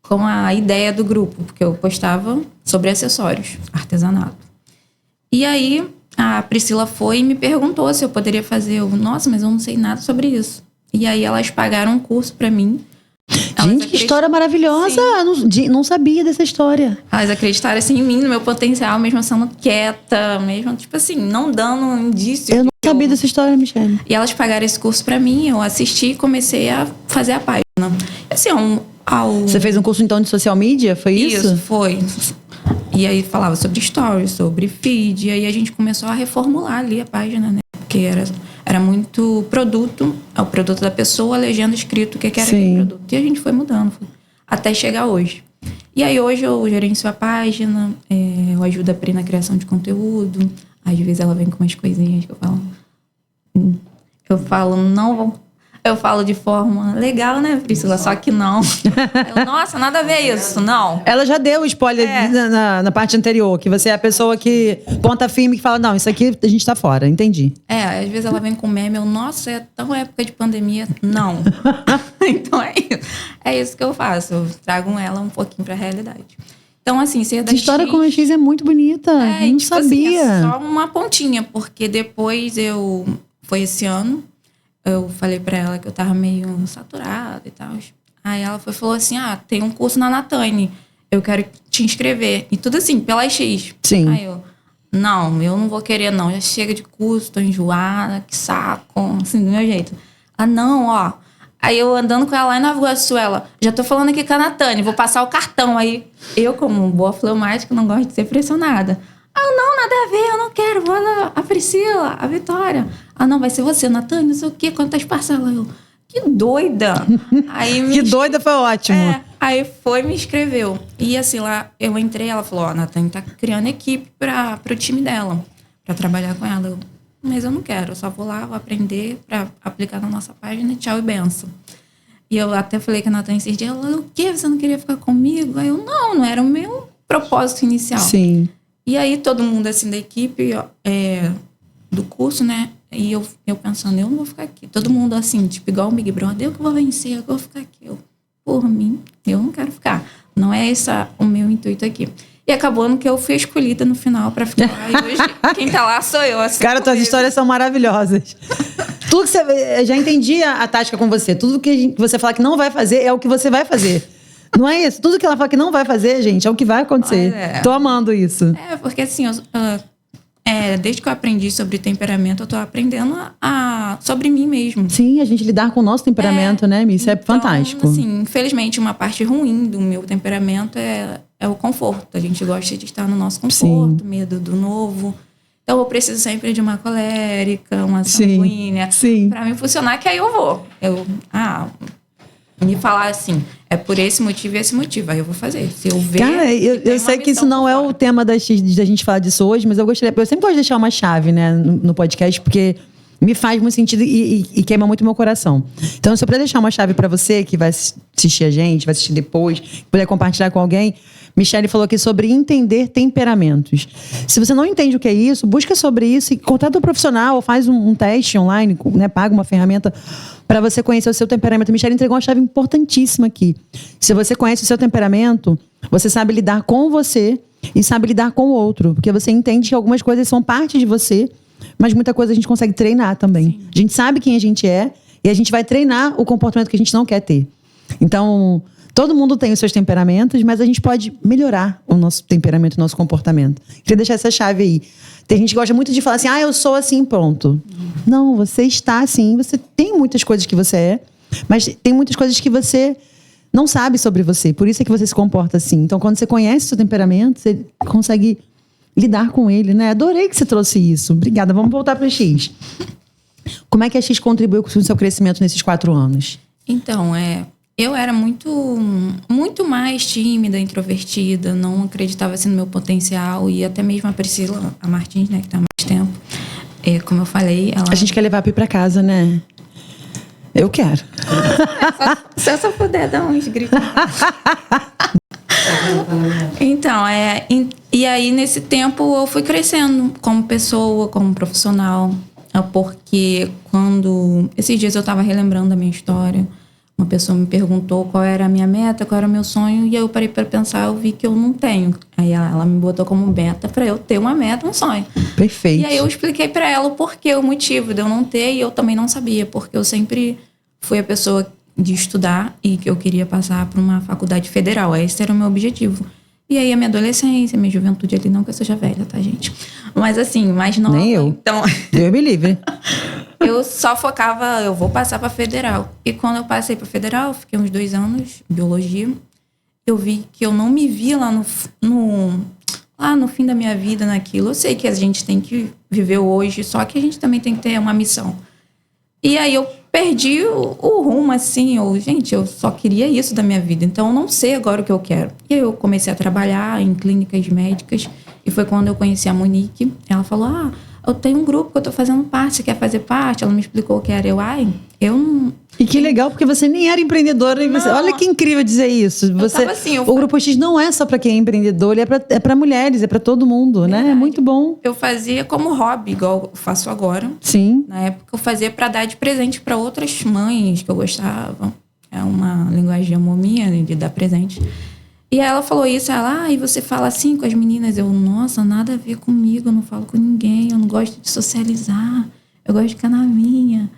a ideia do grupo. Porque eu postava sobre acessórios, artesanato. E aí... A Priscila foi e me perguntou se eu poderia fazer. Nossa, mas eu não sei nada sobre isso. E aí elas pagaram um curso pra mim. Gente, que história maravilhosa! Não sabia dessa história. Elas acreditaram assim em mim, no meu potencial, mesmo sendo quieta, mesmo, tipo assim, não dando indício. Eu não sabia dessa história, Michelle. E elas pagaram esse curso pra mim, eu assisti e comecei a fazer a página. Assim, Você fez um curso então de social media? Foi isso? Isso, foi. E aí falava sobre stories, sobre feed, e aí a gente começou a reformular ali a página, né? Porque era muito produto, o produto da pessoa, a legenda escrito o que era aquele produto. E a gente foi mudando, até chegar hoje. E aí hoje eu gerencio a página, eu ajudo a Pri na criação de conteúdo. Às vezes ela vem com umas coisinhas que eu falo de forma legal, né, Priscila? Só que não. Nossa, nada a ver isso, não. Ela já deu o spoiler na parte anterior, que você é a pessoa que ponta firme, que fala, não, isso aqui a gente tá fora, entendi. Às vezes ela vem com meme, nossa, é tão época de pandemia. Não. Então é isso que eu faço, eu trago ela um pouquinho pra realidade. Então, assim, ser da Essa história com a X é muito bonita, eu não sabia. Assim, é só uma pontinha, porque depois foi esse ano, eu falei pra ela que eu tava meio saturada e tal. Aí ela falou assim, tem um curso na Natane, eu quero te inscrever. E tudo assim, pela X. Sim. Aí eu não vou querer não, já chega de curso, tô enjoada, que saco, assim, do meu jeito. Aí eu andando com ela lá em Nova Iguaçu, ela, já tô falando aqui com a Natane, vou passar o cartão. Aí eu, como boa fleumática, não gosto de ser pressionada. Não, nada a ver, eu não quero, vou a Priscila, a Vitória. Não, vai ser você, Natane, não sei o quê, quantas parcelas? Eu, que doida. Que doida foi ótimo. Aí me inscreveu. E assim, lá eu entrei, ela falou, a Natane tá criando equipe pro time dela, pra trabalhar com ela. Mas eu não quero, eu só vou lá, vou aprender pra aplicar na nossa página, tchau e benção. E eu até falei com a Natane esses dias, ela, o quê? Você não queria ficar comigo? Aí eu, não era o meu propósito inicial. Sim. E aí todo mundo assim da equipe do curso, né? E eu pensando, eu não vou ficar aqui. Todo mundo assim, tipo, igual o Big Brother, eu que vou vencer, eu que vou ficar aqui. Por mim, eu não quero ficar. Não é esse o meu intuito aqui. E acabou que eu fui escolhida no final pra ficar lá. E hoje quem tá lá sou eu. Assim, cara, tuas histórias são maravilhosas. Tudo que você... Já entendi a tática com você. Tudo que você fala que não vai fazer é o que você vai fazer. Não é isso? Tudo que ela fala que não vai fazer, gente, é o que vai acontecer. Tô amando isso. Porque assim, desde que eu aprendi sobre temperamento, eu tô aprendendo sobre mim mesmo. Sim, a gente lidar com o nosso temperamento, né, Mi? Isso é fantástico. Assim, infelizmente, uma parte ruim do meu temperamento é o conforto. A gente gosta de estar no nosso conforto, medo do novo. Então, eu preciso sempre de uma colérica, uma sanguínea. Sim. Pra mim funcionar, que aí eu vou. Me falar assim, é por esse motivo e esse motivo. Aí eu vou fazer. Se eu ver. Cara, eu sei que isso não é o tema da gente falar disso hoje, mas eu sempre gosto de deixar uma chave, né, no podcast, porque me faz muito sentido e queima muito meu coração. Então, se eu puder deixar uma chave pra você que vai assistir a gente, vai assistir depois, puder compartilhar com alguém. Michelle falou aqui sobre entender temperamentos. Se você não entende o que é isso, busca sobre isso e contrata um profissional, ou faz um teste online, né, paga uma ferramenta para você conhecer o seu temperamento. A Michelle entregou uma chave importantíssima aqui. Se você conhece o seu temperamento, você sabe lidar com você e sabe lidar com o outro. Porque você entende que algumas coisas são parte de você, mas muita coisa a gente consegue treinar também. Sim. A gente sabe quem a gente é e a gente vai treinar o comportamento que a gente não quer ter. Então, todo mundo tem os seus temperamentos, mas a gente pode melhorar o nosso temperamento, o nosso comportamento. Queria deixar essa chave aí. Tem gente que gosta muito de falar assim, eu sou assim, pronto. Não, você está assim, você tem muitas coisas que você é, mas tem muitas coisas que você não sabe sobre você. Por isso é que você se comporta assim. Então, quando você conhece o seu temperamento, você consegue lidar com ele, né? Adorei que você trouxe isso. Obrigada. Vamos voltar para a X. Como é que a X contribuiu com o seu crescimento nesses 4 anos? Então, eu era muito mais tímida, introvertida, não acreditava assim no meu potencial, e até mesmo a Priscila, a Martins, né, que tá há mais tempo, como eu falei, ela... A gente quer levar a Pi pra casa, né? Eu quero. Se eu só puder dar uns gritos. Então, e aí nesse tempo eu fui crescendo como pessoa, como profissional, porque esses dias eu tava relembrando a minha história. Uma pessoa me perguntou qual era a minha meta, qual era o meu sonho, e aí eu parei para pensar, eu vi que eu não tenho. Aí ela me botou como meta para eu ter uma meta, um sonho. Perfeito. E aí eu expliquei para ela o porquê, o motivo de eu não ter, e eu também não sabia, porque eu sempre fui a pessoa de estudar e que eu queria passar para uma faculdade federal. Esse era o meu objetivo. E aí a minha adolescência, minha juventude ali, não que eu seja velha, tá, gente? Mas assim, mais nova. Nem eu. Então, Deus me livre. eu só focava, eu vou passar para federal. E quando eu passei para federal, fiquei uns 2 anos em biologia. Eu vi que eu não me via lá no fim da minha vida naquilo. Eu sei que a gente tem que viver hoje, só que a gente também tem que ter uma missão. E aí eu perdi o rumo, assim. Gente, eu só queria isso da minha vida. Então eu não sei agora o que eu quero. E aí eu comecei a trabalhar em clínicas médicas. E foi quando eu conheci a Monique. Ela falou, eu tenho um grupo que eu tô fazendo parte, você quer fazer parte? Ela me explicou o que era. Eu não... E que legal, porque você nem era empreendedora. E você, olha que incrível dizer isso. Você, assim, o Grupo X não é só para quem é empreendedor, é para mulheres, é para todo mundo, né? É muito bom. Eu fazia como hobby, igual eu faço agora. Sim. Na época eu fazia para dar de presente para outras mães que eu gostava. É uma linguagem de amor minha, de dar presente. E aí ela falou isso, e você fala assim com as meninas? Eu, nossa, nada a ver comigo, eu não falo com ninguém, eu não gosto de socializar, eu gosto de ficar na minha.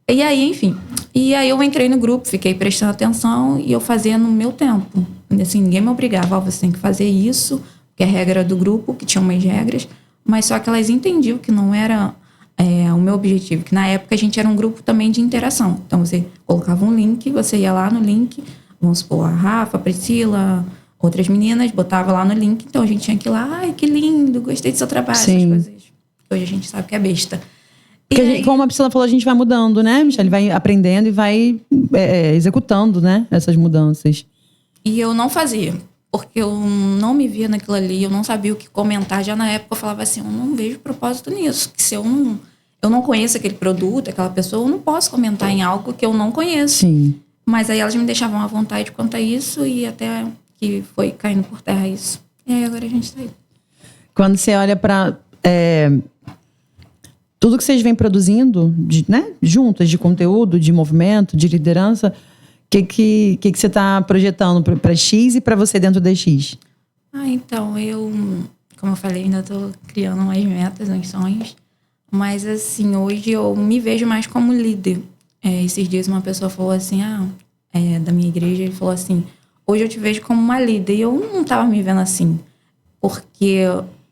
E aí, enfim. E aí eu entrei no grupo, fiquei prestando atenção e eu fazia no meu tempo. Assim, ninguém me obrigava, você tem que fazer isso, que é a regra do grupo, que tinha umas regras, mas só que elas entendiam que não era o meu objetivo, que na época a gente era um grupo também de interação. Então você colocava um link, você ia lá no link, vamos supor, a Rafa, a Priscila, outras meninas, botava lá no link, então a gente tinha que ir lá, que lindo, gostei do seu trabalho, essas coisas. Hoje a gente sabe que é besta. Como a Priscila falou, a gente vai mudando, né, Michelle? Vai aprendendo e vai executando, né, essas mudanças. E eu não fazia, porque eu não me via naquilo ali, eu não sabia o que comentar. Já na época eu falava assim, eu não vejo propósito nisso, que se eu não conheço aquele produto, aquela pessoa, eu não posso comentar em algo que eu não conheço. Sim. Mas aí elas me deixavam à vontade quanto a isso e até que foi caindo por terra isso. E aí agora a gente tá aí. Quando você olha para tudo que vocês vêm produzindo, né, juntas, de conteúdo, de movimento, de liderança, o que você está projetando para X e para você dentro da X? Então, como eu falei, ainda estou criando umas metas, uns sonhos. Mas, assim, hoje eu me vejo mais como líder. Esses dias uma pessoa falou assim, da minha igreja, ele falou assim, hoje eu te vejo como uma líder. E eu não estava me vendo assim. Porque,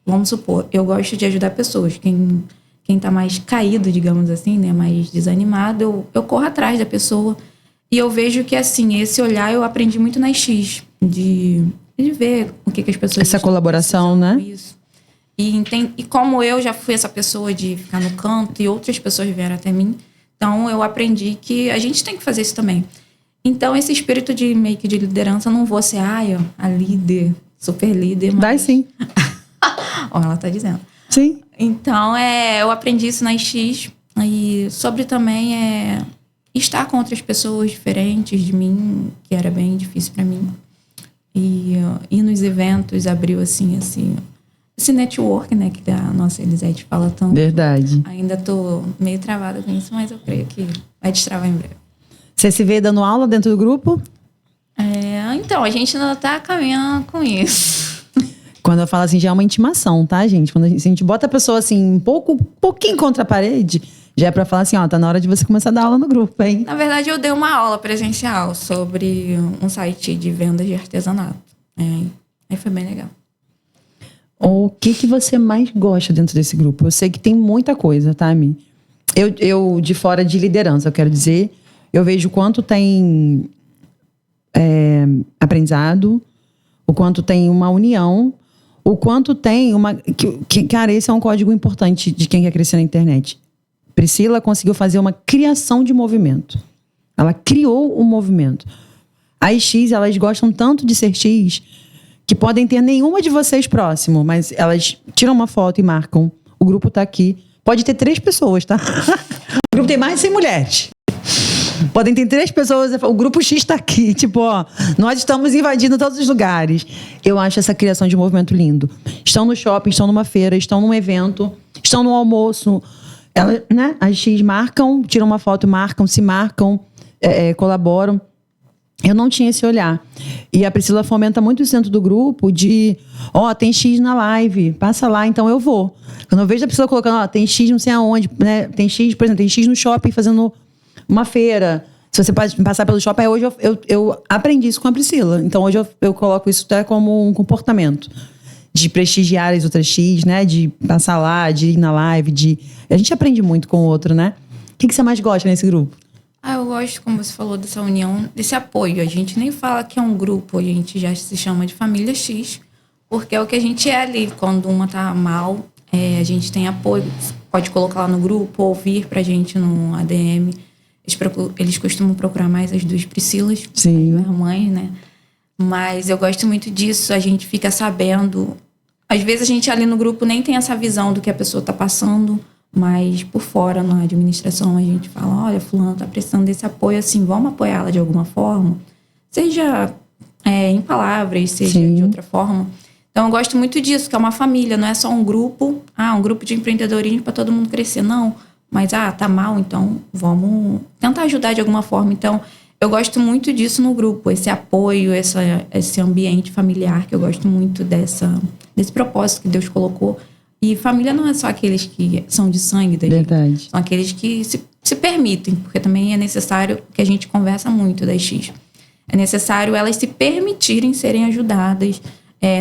vamos supor, eu gosto de ajudar pessoas. Quem tá mais caído, digamos assim, né, mais desanimado, eu corro atrás da pessoa. E eu vejo que, assim, esse olhar eu aprendi muito na X, de ver o que as pessoas... Essa colaboração, né? Isso. E como eu já fui essa pessoa de ficar no canto e outras pessoas vieram até mim, então eu aprendi que a gente tem que fazer isso também. Então, esse espírito de meio que de liderança, eu não vou ser, a líder, super líder. Mas... Vai sim. Ela tá dizendo. Sim. Então, eu aprendi isso na X. E sobre também estar com outras pessoas diferentes de mim, que era bem difícil para mim. E ir nos eventos abriu, assim, esse network, né, que a nossa Elisete fala tanto. Verdade. Ainda tô meio travada com isso, mas eu creio que vai destravar em breve. Você se vê dando aula dentro do grupo? Então, a gente ainda tá caminhando com isso. Quando eu falo assim, já é uma intimação, tá, gente? Quando a gente bota a pessoa assim, pouquinho contra a parede, já é pra falar assim, tá na hora de você começar a dar aula no grupo, hein? Na verdade, eu dei uma aula presencial sobre um site de vendas de artesanato. Aí foi bem legal. O que você mais gosta dentro desse grupo? Eu sei que tem muita coisa, tá, Mi? Eu de fora de liderança, eu quero dizer, eu vejo o quanto tem aprendizado, o quanto tem uma união, o quanto tem uma... Cara, esse é um código importante de quem quer crescer na internet. Priscila conseguiu fazer uma criação de movimento. Ela criou um movimento. As X, elas gostam tanto de ser X que podem ter nenhuma de vocês próximo, mas elas tiram uma foto e marcam. O grupo tá aqui. Pode ter 3 pessoas, tá? O grupo tem mais de 100 mulheres. Podem ter 3 pessoas, o grupo X tá aqui. Tipo, nós estamos invadindo todos os lugares. Eu acho essa criação de movimento lindo. Estão no shopping, estão numa feira, estão num evento, estão num almoço. Elas, né? As X marcam, tiram uma foto, se marcam, colaboram. Eu não tinha esse olhar. E a Priscila fomenta muito isso dentro do grupo de... tem X na live, passa lá, então eu vou. Quando eu vejo a Priscila colocando, tem X não sei aonde, né? Tem X, por exemplo, tem X no shopping fazendo uma feira. Se você passar pelo shopping, hoje eu aprendi isso com a Priscila. Então hoje eu coloco isso até como um comportamento. De prestigiar as outras X, né? De passar lá, de ir na live, A gente aprende muito com o outro, né? O que você mais gosta nesse grupo? Eu gosto, como você falou, dessa união, desse apoio. A gente nem fala que é um grupo, a gente já se chama de família X, porque é o que a gente é ali. Quando uma tá mal, a gente tem apoio. Pode colocar lá no grupo, ou vir pra gente no ADM. Eles costumam procurar mais as duas Priscilas, Sim. Minha mãe, né? Mas eu gosto muito disso, a gente fica sabendo. Às vezes a gente ali no grupo nem tem essa visão do que a pessoa tá passando, mas por fora, na administração, a gente fala, olha, fulano tá precisando desse apoio, assim, vamos apoiá-la de alguma forma. Seja em palavras, seja Sim. de outra forma. Então eu gosto muito disso, que é uma família, não é só um grupo, um grupo de empreendedorismo para todo mundo crescer, não. Mas, tá mal, então vamos tentar ajudar de alguma forma. Então, eu gosto muito disso no grupo, esse apoio, esse ambiente familiar, que eu gosto muito desse propósito que Deus colocou. E família não é só aqueles que são de sangue da gente. Verdade. São aqueles que se permitem, porque também é necessário, que a gente conversa muito das X. É necessário elas se permitirem serem ajudadas,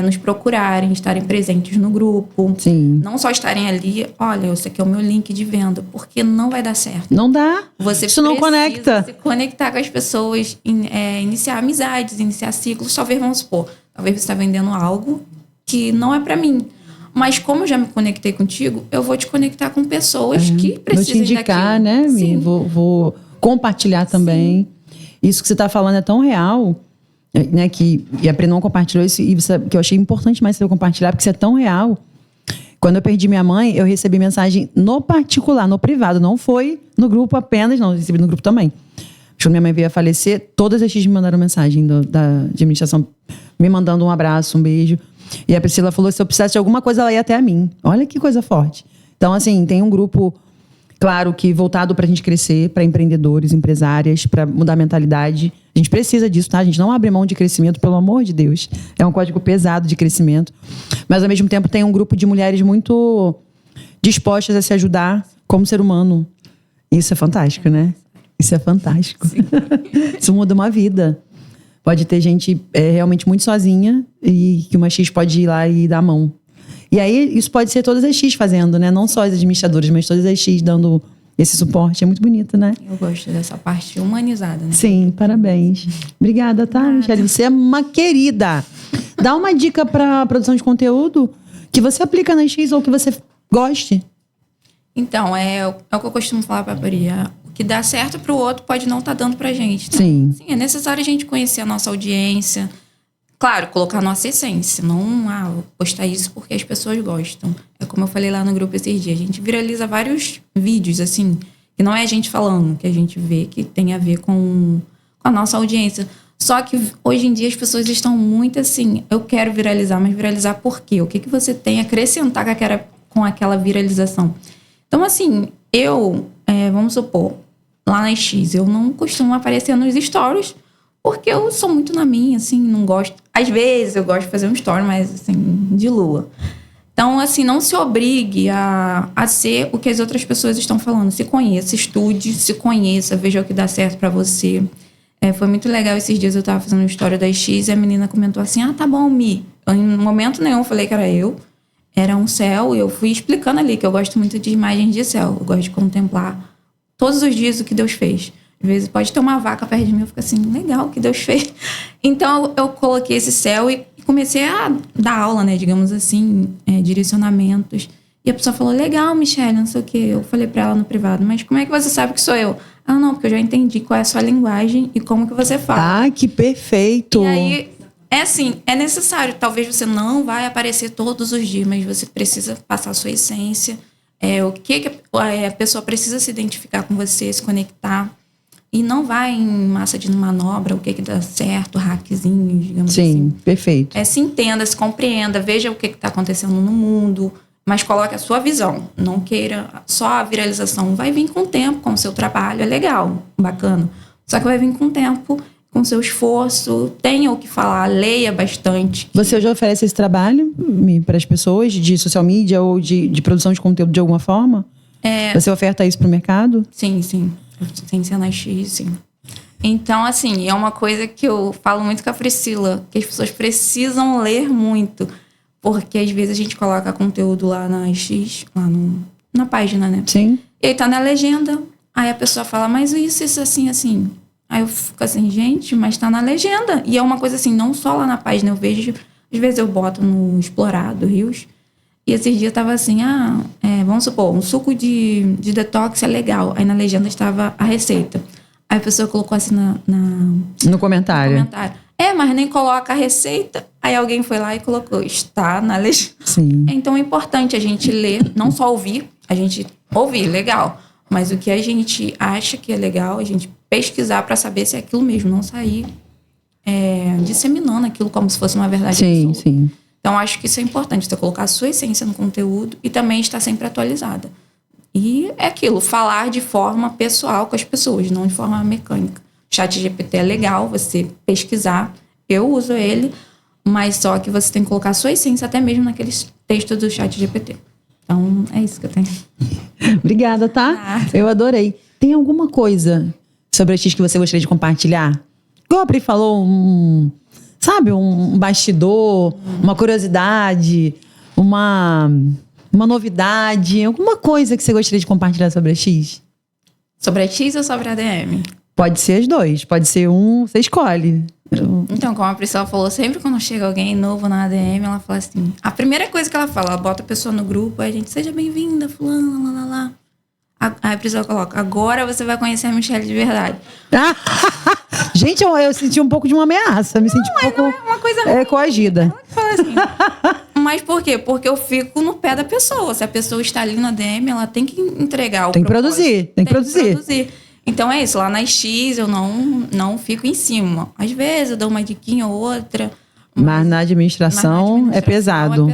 nos procurarem, estarem presentes no grupo. Sim. Não só estarem ali, olha, esse aqui é o meu link de venda, porque não vai dar certo. Não dá. Você Isso não conecta. se conectar com as pessoas, iniciar amizades, iniciar ciclos. Talvez, vamos supor, talvez você está vendendo algo que não é para mim. Mas como eu já me conectei contigo, eu vou te conectar com pessoas que precisam daquilo. Vou te indicar, daquilo. né? Sim. Vou compartilhar também. Isso que você está falando é tão real, né? E a Pri não compartilhou isso, que eu achei importante mais você compartilhar, porque isso é tão real. Quando eu perdi minha mãe, eu recebi mensagem no particular, no privado. Não foi no grupo apenas, não. Eu recebi no grupo também. Quando minha mãe veio a falecer, todas as X me mandaram mensagem da administração, me mandando um abraço, um beijo. E a Priscila falou que se eu precisasse de alguma coisa, ela ia até a mim. Olha que coisa forte. Então, assim, tem um grupo, claro, que voltado pra gente crescer, pra empreendedores, empresárias, pra mudar a mentalidade. A gente precisa disso, tá? A gente não abre mão de crescimento, pelo amor de Deus. É um código pesado de crescimento. Mas, ao mesmo tempo, tem um grupo de mulheres muito dispostas a se ajudar como ser humano. Isso é fantástico, né? Isso é fantástico. Isso muda uma vida. Pode ter gente realmente muito sozinha e que uma X pode ir lá e dar a mão. E aí, isso pode ser todas as X fazendo, né? Não só as administradoras, mas todas as X dando esse suporte. É muito bonito, né? Eu gosto dessa parte humanizada, né? Sim, parabéns. Obrigada, tá, Michele? Você é uma querida. Dá uma dica pra produção de conteúdo que você aplica na X ou que você goste. Então, é o que eu costumo falar pra Maria. O que dá certo pro outro pode não estar dando pra gente. Então, Sim. Sim, é necessário a gente conhecer a nossa audiência. Claro, colocar a nossa essência. Não, vou postar isso porque as pessoas gostam. É como eu falei lá no grupo esses dias. A gente viraliza vários vídeos, assim, que não é a gente falando, que a gente vê que tem a ver com a nossa audiência. Só que hoje em dia as pessoas estão muito assim, eu quero viralizar, mas viralizar por quê? O que você tem a acrescentar com aquela viralização? Então, assim, vamos supor, lá na X, eu não costumo aparecer nos stories, porque eu sou muito na minha, assim, não gosto. Às vezes eu gosto de fazer um story, mas, assim, de lua. Então, assim, não se obrigue a ser o que as outras pessoas estão falando. Se conheça, estude, se conheça, veja o que dá certo pra você. Foi muito legal esses dias, eu tava fazendo uma história da X e a menina comentou assim, tá bom, Mi. Eu, em momento nenhum, falei que era eu. Era um céu, e eu fui explicando ali que eu gosto muito de imagens de céu. Eu gosto de contemplar todos os dias o que Deus fez. Às vezes pode ter uma vaca perto de mim, eu fico assim, legal, o que Deus fez. Então eu coloquei esse céu e comecei a dar aula, né, digamos assim, direcionamentos. E a pessoa falou, legal, Michele, não sei o quê. Eu falei pra ela no privado, mas como é que você sabe que sou eu? Não, porque eu já entendi qual é a sua linguagem e como que você fala. Que perfeito! E aí, é necessário. Talvez você não vai aparecer todos os dias, mas você precisa passar a sua essência. O que a pessoa precisa se identificar com você, se conectar. E não vai em massa de manobra, o que dá certo, hackzinhos, digamos assim. Sim, perfeito. Se entenda, se compreenda, veja o que está acontecendo no mundo, mas coloque a sua visão. Não queira só a viralização. Vai vir com o tempo, com o seu trabalho, é legal, bacana. Só que vai vir com o tempo, com o seu esforço, tenha o que falar, leia bastante. Você já oferece esse trabalho para as pessoas de social media ou de produção de conteúdo de alguma forma? Você oferta isso para o mercado? Sim. Sem ser na X, sim. Então, assim, é uma coisa que eu falo muito com a Priscila, que as pessoas precisam ler muito. Porque às vezes a gente coloca conteúdo lá na X, lá na página, né? Sim. E aí tá na legenda. Aí a pessoa fala, mas isso, assim, assim. Aí eu fico assim, gente, mas tá na legenda. E é uma coisa assim, não só lá na página. Eu vejo, às vezes eu boto no Explorado Rios. E esses dias tava assim, vamos supor, um suco de detox é legal. Aí na legenda estava a receita. Aí a pessoa colocou assim No comentário. Mas nem coloca a receita. Aí alguém foi lá e colocou, está na legenda. Sim. Então é importante a gente ler, não só ouvir, a gente ouvir, legal. Mas o que a gente acha que é legal, a gente pesquisar para saber se é aquilo mesmo, não sair disseminando aquilo como se fosse uma verdade Sim, absoluta. sim. Então acho que isso é importante, você colocar a sua essência no conteúdo e também estar sempre atualizada. E é aquilo, falar de forma pessoal com as pessoas, não de forma mecânica. O ChatGPT é legal, você pesquisar. Eu uso ele, mas só que você tem que colocar a sua essência até mesmo naqueles textos do ChatGPT. Então, é isso que eu tenho. Obrigada, tá? Eu adorei. Tem alguma coisa sobre a X que você gostaria de compartilhar? Igual a Pri falou, um bastidor, uma curiosidade, uma novidade, alguma coisa que você gostaria de compartilhar sobre a X? Sobre a X ou sobre a DM? Pode ser as dois, pode ser um, você escolhe. Então, como a Priscila falou, sempre quando chega alguém novo na ADM, ela fala assim, a primeira coisa que ela fala, ela bota a pessoa no grupo, aí a gente, seja bem-vinda, fulano, lá. Aí a Priscila coloca, agora você vai conhecer a Michelle de verdade. Gente, eu senti um pouco de uma ameaça, me senti um pouco não é uma coisa ruim. coagida. Ela que fala assim. Mas por quê? Porque eu fico no pé da pessoa. Se a pessoa está ali na DM, ela tem que entregar o Tem que propósito. produzir, tem que produzir. Então é isso, lá na X eu não fico em cima. Às vezes eu dou uma diquinha ou outra. Mas na administração é pesado.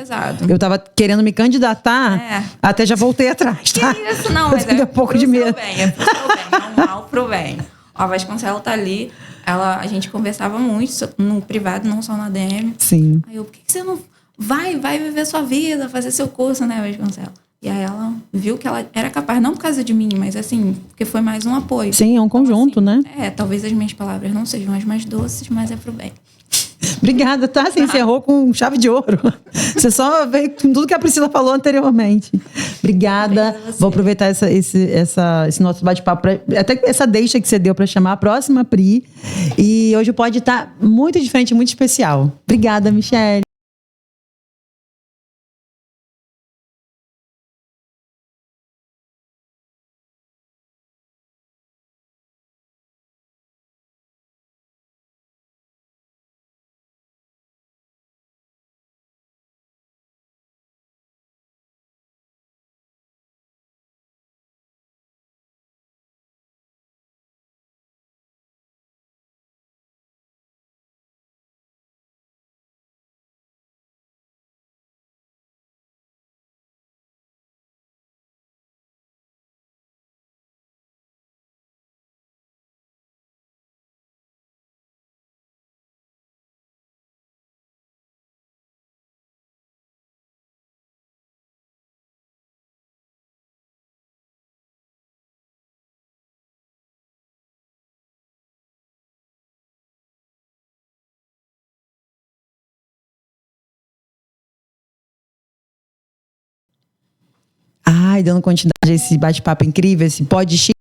Eu tava querendo me candidatar, até já voltei atrás, tá? Que isso, não, mas um pouco de medo. É pro seu bem, não mal pro bem. A Vasconcelos tá ali, a gente conversava muito no privado, não só na DM. Sim. Aí eu, por que você não vai viver sua vida, fazer seu curso, né, Vasconcelos? E aí ela viu que ela era capaz, não por causa de mim, mas assim, porque foi mais um apoio. Sim, é um conjunto, então, assim, né? Talvez as minhas palavras não sejam as mais doces, mas é pro bem. Obrigada, tá? Você encerrou com chave de ouro. Você só veio com tudo que a Priscila falou anteriormente. Obrigada. Vou aproveitar esse nosso bate-papo, até essa deixa que você deu para chamar a próxima Pri. E hoje pode estar muito diferente, muito especial. Obrigada, Michelle. Ai, dando continuidade a esse bate-papo incrível, esse Pod X.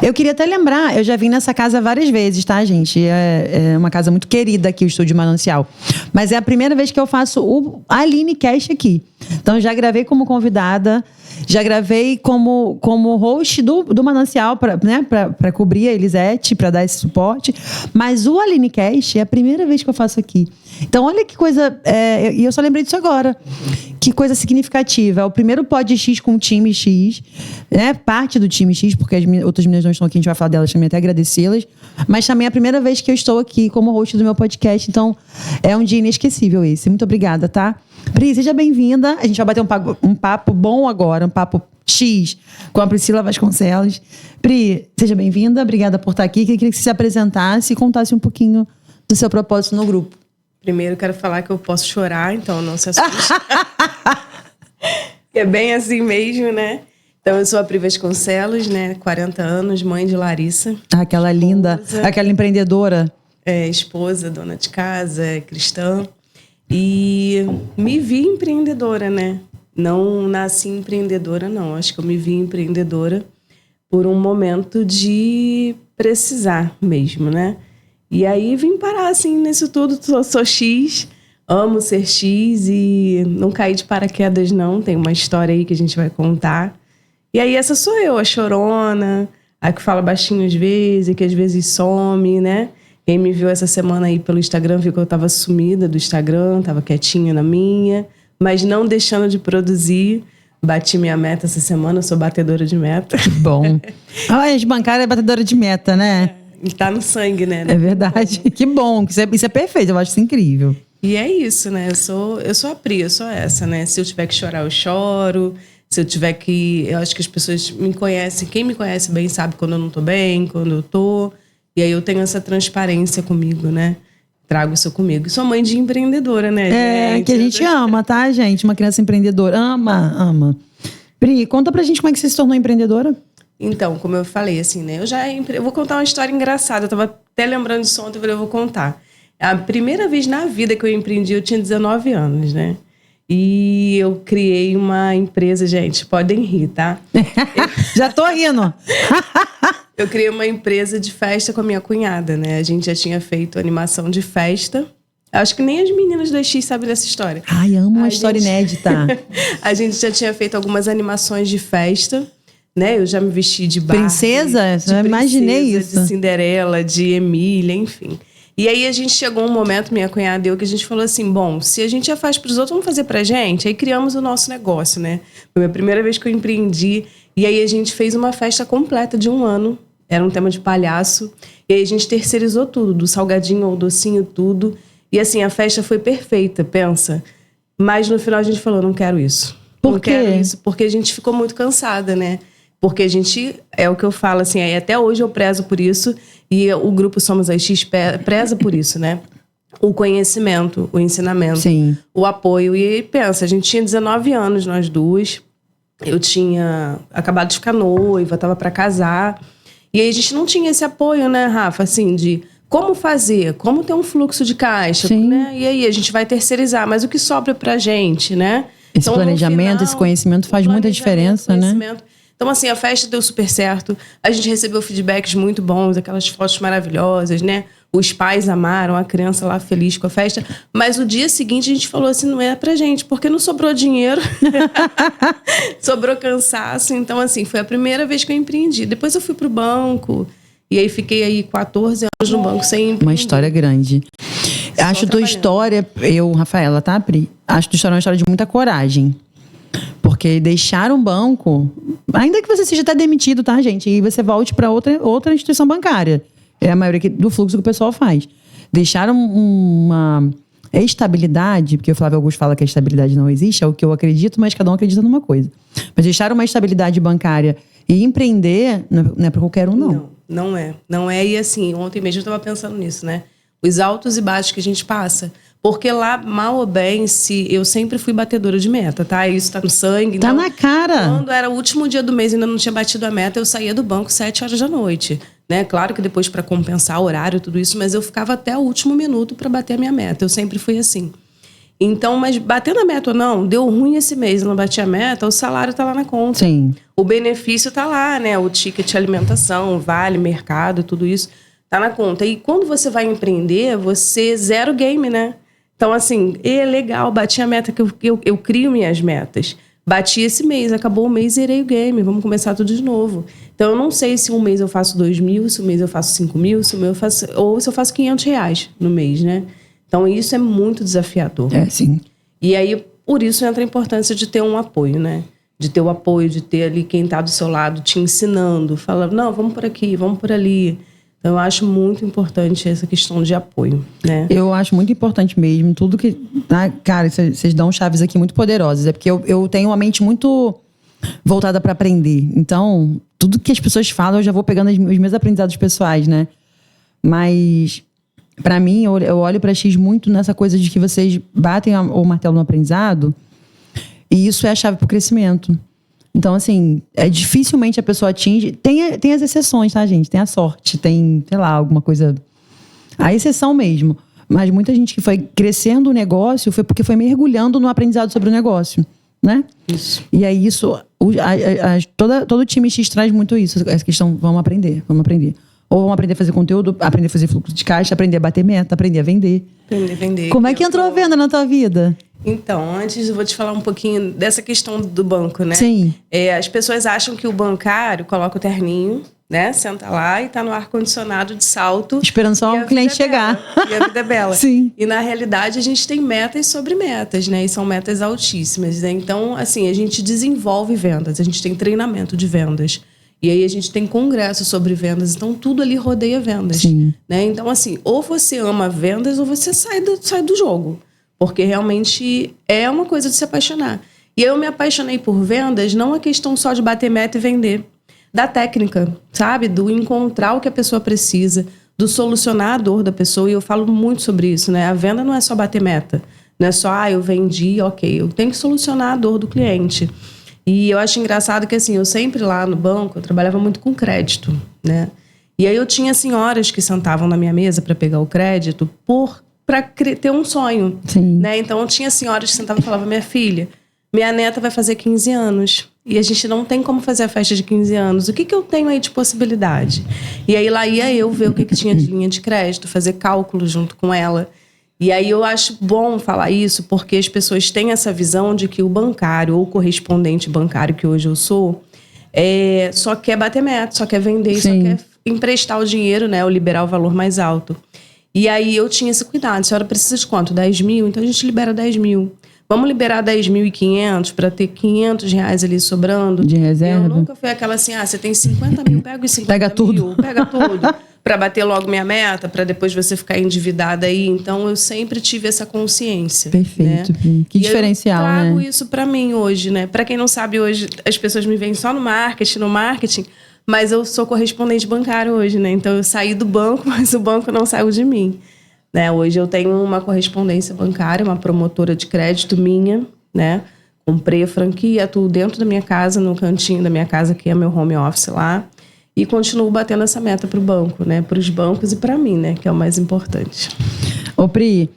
Eu queria até lembrar, eu já vim nessa casa várias vezes, tá, gente? É uma casa muito querida aqui, o Estúdio Manancial. Mas é a primeira vez que eu faço o Alinecast aqui. Então, já gravei como convidada, já gravei como host do Manancial, para cobrir a Elisete, para dar esse suporte. Mas o Alinecast é a primeira vez que eu faço aqui. Então, olha que coisa... E eu só lembrei disso agora. Que coisa significativa. É o primeiro Pod X com o time X, né? Parte do time X, porque as outras meninas não estão aqui, a gente vai falar delas também, até agradecê-las. Mas também é a primeira vez que eu estou aqui como host do meu podcast. Então, é um dia inesquecível esse. Muito obrigada, tá? Pri, seja bem-vinda. A gente vai bater um papo bom agora, um papo X com a Priscila Vasconcelos. Pri, seja bem-vinda. Obrigada por estar aqui. Queria que você se apresentasse e contasse um pouquinho do seu propósito no grupo. Primeiro, quero falar que eu posso chorar, então não se assuste. É bem assim mesmo, né? Então, eu sou a Pri Vasconcelos, né? 40 anos, mãe de Larissa. Aquela linda, aquela empreendedora. Esposa, dona de casa, cristã. E me vi empreendedora, né? Não nasci empreendedora, não. Acho que eu me vi empreendedora por um momento de precisar mesmo, né? E aí vim parar, assim, nisso tudo. Sou X, amo ser X e não caí de paraquedas, não. Tem uma história aí que a gente vai contar. E aí essa sou eu, a chorona, a que fala baixinho às vezes, que às vezes some, né? Quem me viu essa semana aí pelo Instagram viu que eu tava sumida do Instagram, tava quietinha na minha, mas não deixando de produzir. Bati minha meta essa semana, eu sou batedora de meta. Bom. A ex-bancária é batedora de meta, né? E tá no sangue, né? É verdade. Que bom. Isso é perfeito, eu acho isso incrível. E é isso, né? Eu sou a Pri, eu sou essa, né? Se eu tiver que chorar, eu choro. Se eu tiver que... Eu acho que as pessoas me conhecem. Quem me conhece bem sabe quando eu não tô bem, quando eu tô. E aí eu tenho essa transparência comigo, né? Trago isso comigo. Sou mãe de empreendedora, né, gente? Que a gente ama, tá, gente? Uma criança empreendedora. Ama. Pri, conta pra gente como é que você se tornou empreendedora. Então, como eu falei, assim, né? Eu vou contar uma história engraçada. Eu tava até lembrando disso ontem, eu falei, eu vou contar. A primeira vez na vida que eu empreendi, eu tinha 19 anos, né? E eu criei uma empresa, gente, podem rir, tá? Já tô rindo. Eu criei uma empresa de festa com a minha cunhada, né? A gente já tinha feito animação de festa. Acho que nem as meninas da X sabem dessa história. Ai, amo uma história inédita. A gente já tinha feito algumas animações de festa, né? Eu já me vesti de Barbie. Princesa? Eu imaginei isso. De Cinderela, de Emília, enfim. E aí a gente chegou um momento, minha cunhada e eu, que a gente falou assim, bom, se a gente já faz pros outros, vamos fazer pra gente? Aí criamos o nosso negócio, né? Foi a primeira vez que eu empreendi. E aí a gente fez uma festa completa de 1 ano. Era um tema de palhaço. E aí a gente terceirizou tudo, do salgadinho ao docinho, tudo. E assim, a festa foi perfeita, pensa. Mas no final a gente falou, não quero isso. Por quê? Não quero isso, porque a gente ficou muito cansada, né? Porque a gente, é o que eu falo, assim, aí até hoje eu prezo por isso. E o grupo Somos a X preza por isso, né? O conhecimento, o ensinamento, Sim. O apoio. E aí, pensa, a gente tinha 19 anos, nós duas. Eu tinha acabado de ficar noiva, tava para casar. E aí a gente não tinha esse apoio, né, Rafa? Assim, de como fazer, como ter um fluxo de caixa, Sim. né? E aí a gente vai terceirizar, mas o que sobra pra gente, né? Esse Então, planejamento, esse conhecimento faz muita diferença, né? Então, assim, a festa deu super certo. A gente recebeu feedbacks muito bons, aquelas fotos maravilhosas, né? Os pais amaram, a criança lá feliz com a festa. Mas o dia seguinte a gente falou assim, não é pra gente, porque não sobrou dinheiro. Sobrou cansaço. Então, assim, foi a primeira vez que eu empreendi. Depois eu fui pro banco. E aí fiquei aí 14 anos no banco sem empreender. Uma história grande. Acho tua história, Rafaela, tá, Pri? Acho tua história uma história de muita coragem. Porque deixar um banco, ainda que você seja até demitido, tá, gente? E você volte para outra instituição bancária. É a maioria do fluxo que o pessoal faz. Deixar uma estabilidade, porque o Flávio Augusto fala que a estabilidade não existe, é o que eu acredito, mas cada um acredita numa coisa. Mas deixar uma estabilidade bancária e empreender não é para qualquer um, não. Não é. Não é. E assim, ontem mesmo eu estava pensando nisso, né? Os altos e baixos que a gente passa. Porque lá, mal ou bem, eu sempre fui batedora de meta, tá? Isso tá no sangue. Tá então, na cara. Quando era o último dia do mês e ainda não tinha batido a meta, eu saía do banco 7 horas da noite. Né? Claro que depois para compensar o horário e tudo isso, mas eu ficava até o último minuto para bater a minha meta. Eu sempre fui assim. Então, mas batendo a meta ou não, deu ruim esse mês, eu não bati a meta, o salário tá lá na conta. Sim. O benefício tá lá, né? O ticket alimentação, vale, mercado, tudo isso tá na conta. E quando você vai empreender, você zero game, né? Então, assim, é legal, bati a meta, que eu crio minhas metas. Bati esse mês, acabou o mês, zerei o game, vamos começar tudo de novo. Então, eu não sei se um mês eu faço 2 mil, se um mês eu faço 5 mil, se eu faço 500 reais no mês, né? Então, isso é muito desafiador. É, sim. E aí, por isso entra a importância de ter um apoio, né? De ter o apoio, de ter ali quem tá do seu lado te ensinando, falando, não, vamos por aqui, vamos por ali. Então, eu acho muito importante essa questão de apoio, né? Eu acho muito importante mesmo. Tudo que... Cara, vocês dão chaves aqui muito poderosas. É porque eu tenho uma mente muito voltada para aprender. Então, tudo que as pessoas falam, eu já vou pegando os meus aprendizados pessoais, né? Mas, para mim, eu olho para X muito nessa coisa de que vocês batem o martelo no aprendizado e isso é a chave pro crescimento. Então, assim, dificilmente a pessoa atinge. Tem as exceções, tá, gente? Tem a sorte, tem, sei lá, alguma coisa. A exceção mesmo. Mas muita gente que foi crescendo o negócio foi porque foi mergulhando no aprendizado sobre o negócio, né? Isso. E aí todo time X traz muito isso. Essa questão, vamos aprender. Ou vamos aprender a fazer conteúdo, aprender a fazer fluxo de caixa, aprender a bater meta, aprender a vender. Aprender a vender. Como é que entrou a venda na tua vida? Então, antes eu vou te falar um pouquinho dessa questão do banco, né? Sim. As pessoas acham que o bancário coloca o terninho, né? Senta lá e tá no ar-condicionado de salto. Esperando só o cliente chegar. E a vida é bela. Sim. E na realidade a gente tem metas sobre metas, né? E são metas altíssimas, né? Então, assim, a gente desenvolve vendas, a gente tem treinamento de vendas. E aí a gente tem congresso sobre vendas, então tudo ali rodeia vendas. Sim. Né? Então, assim, ou você ama vendas ou você sai do jogo. Porque realmente é uma coisa de se apaixonar. E eu me apaixonei por vendas, não a questão só de bater meta e vender. Da técnica, sabe? Do encontrar o que a pessoa precisa, do solucionar a dor da pessoa. E eu falo muito sobre isso, né? A venda não é só bater meta. Não é só, eu vendi, ok. Eu tenho que solucionar a dor do cliente. E eu acho engraçado que, assim, eu sempre lá no banco, eu trabalhava muito com crédito, né? E aí eu tinha senhoras que sentavam na minha mesa para pegar o crédito para ter um sonho. Sim. Né? Então, eu tinha senhoras que sentavam e falavam, minha filha, minha neta vai fazer 15 anos e a gente não tem como fazer a festa de 15 anos. O que eu tenho aí de possibilidade? E aí lá ia eu ver o que tinha de linha de crédito, fazer cálculo junto com ela. E aí eu acho bom falar isso porque as pessoas têm essa visão de que o bancário ou o correspondente bancário que hoje eu sou só quer bater meta, só quer vender, Sim. só quer emprestar o dinheiro, né, ou liberar o valor mais alto. E aí eu tinha esse cuidado. A senhora precisa de quanto? 10 mil? Então a gente libera 10 mil. Vamos liberar 10.500 para ter R$500 ali sobrando? De reserva. Eu nunca fui aquela assim, você tem 50 mil, pega os 50 Pega mil. Pega tudo. Para bater logo minha meta, para depois você ficar endividada aí. Então eu sempre tive essa consciência. Perfeito. Né? Que diferencial, eu trago né? isso para mim hoje, né? Para quem não sabe, hoje as pessoas me veem só no marketing, mas eu sou correspondente bancário hoje, né? Então eu saí do banco, mas o banco não saiu de mim. Né? Hoje eu tenho uma correspondência bancária, uma promotora de crédito minha, né? Comprei a franquia, atuo dentro da minha casa, no cantinho da minha casa, que é meu home office lá, e continuo batendo essa meta para o banco, né? Para os bancos e para mim, né? Que é o mais importante. Ô Pri,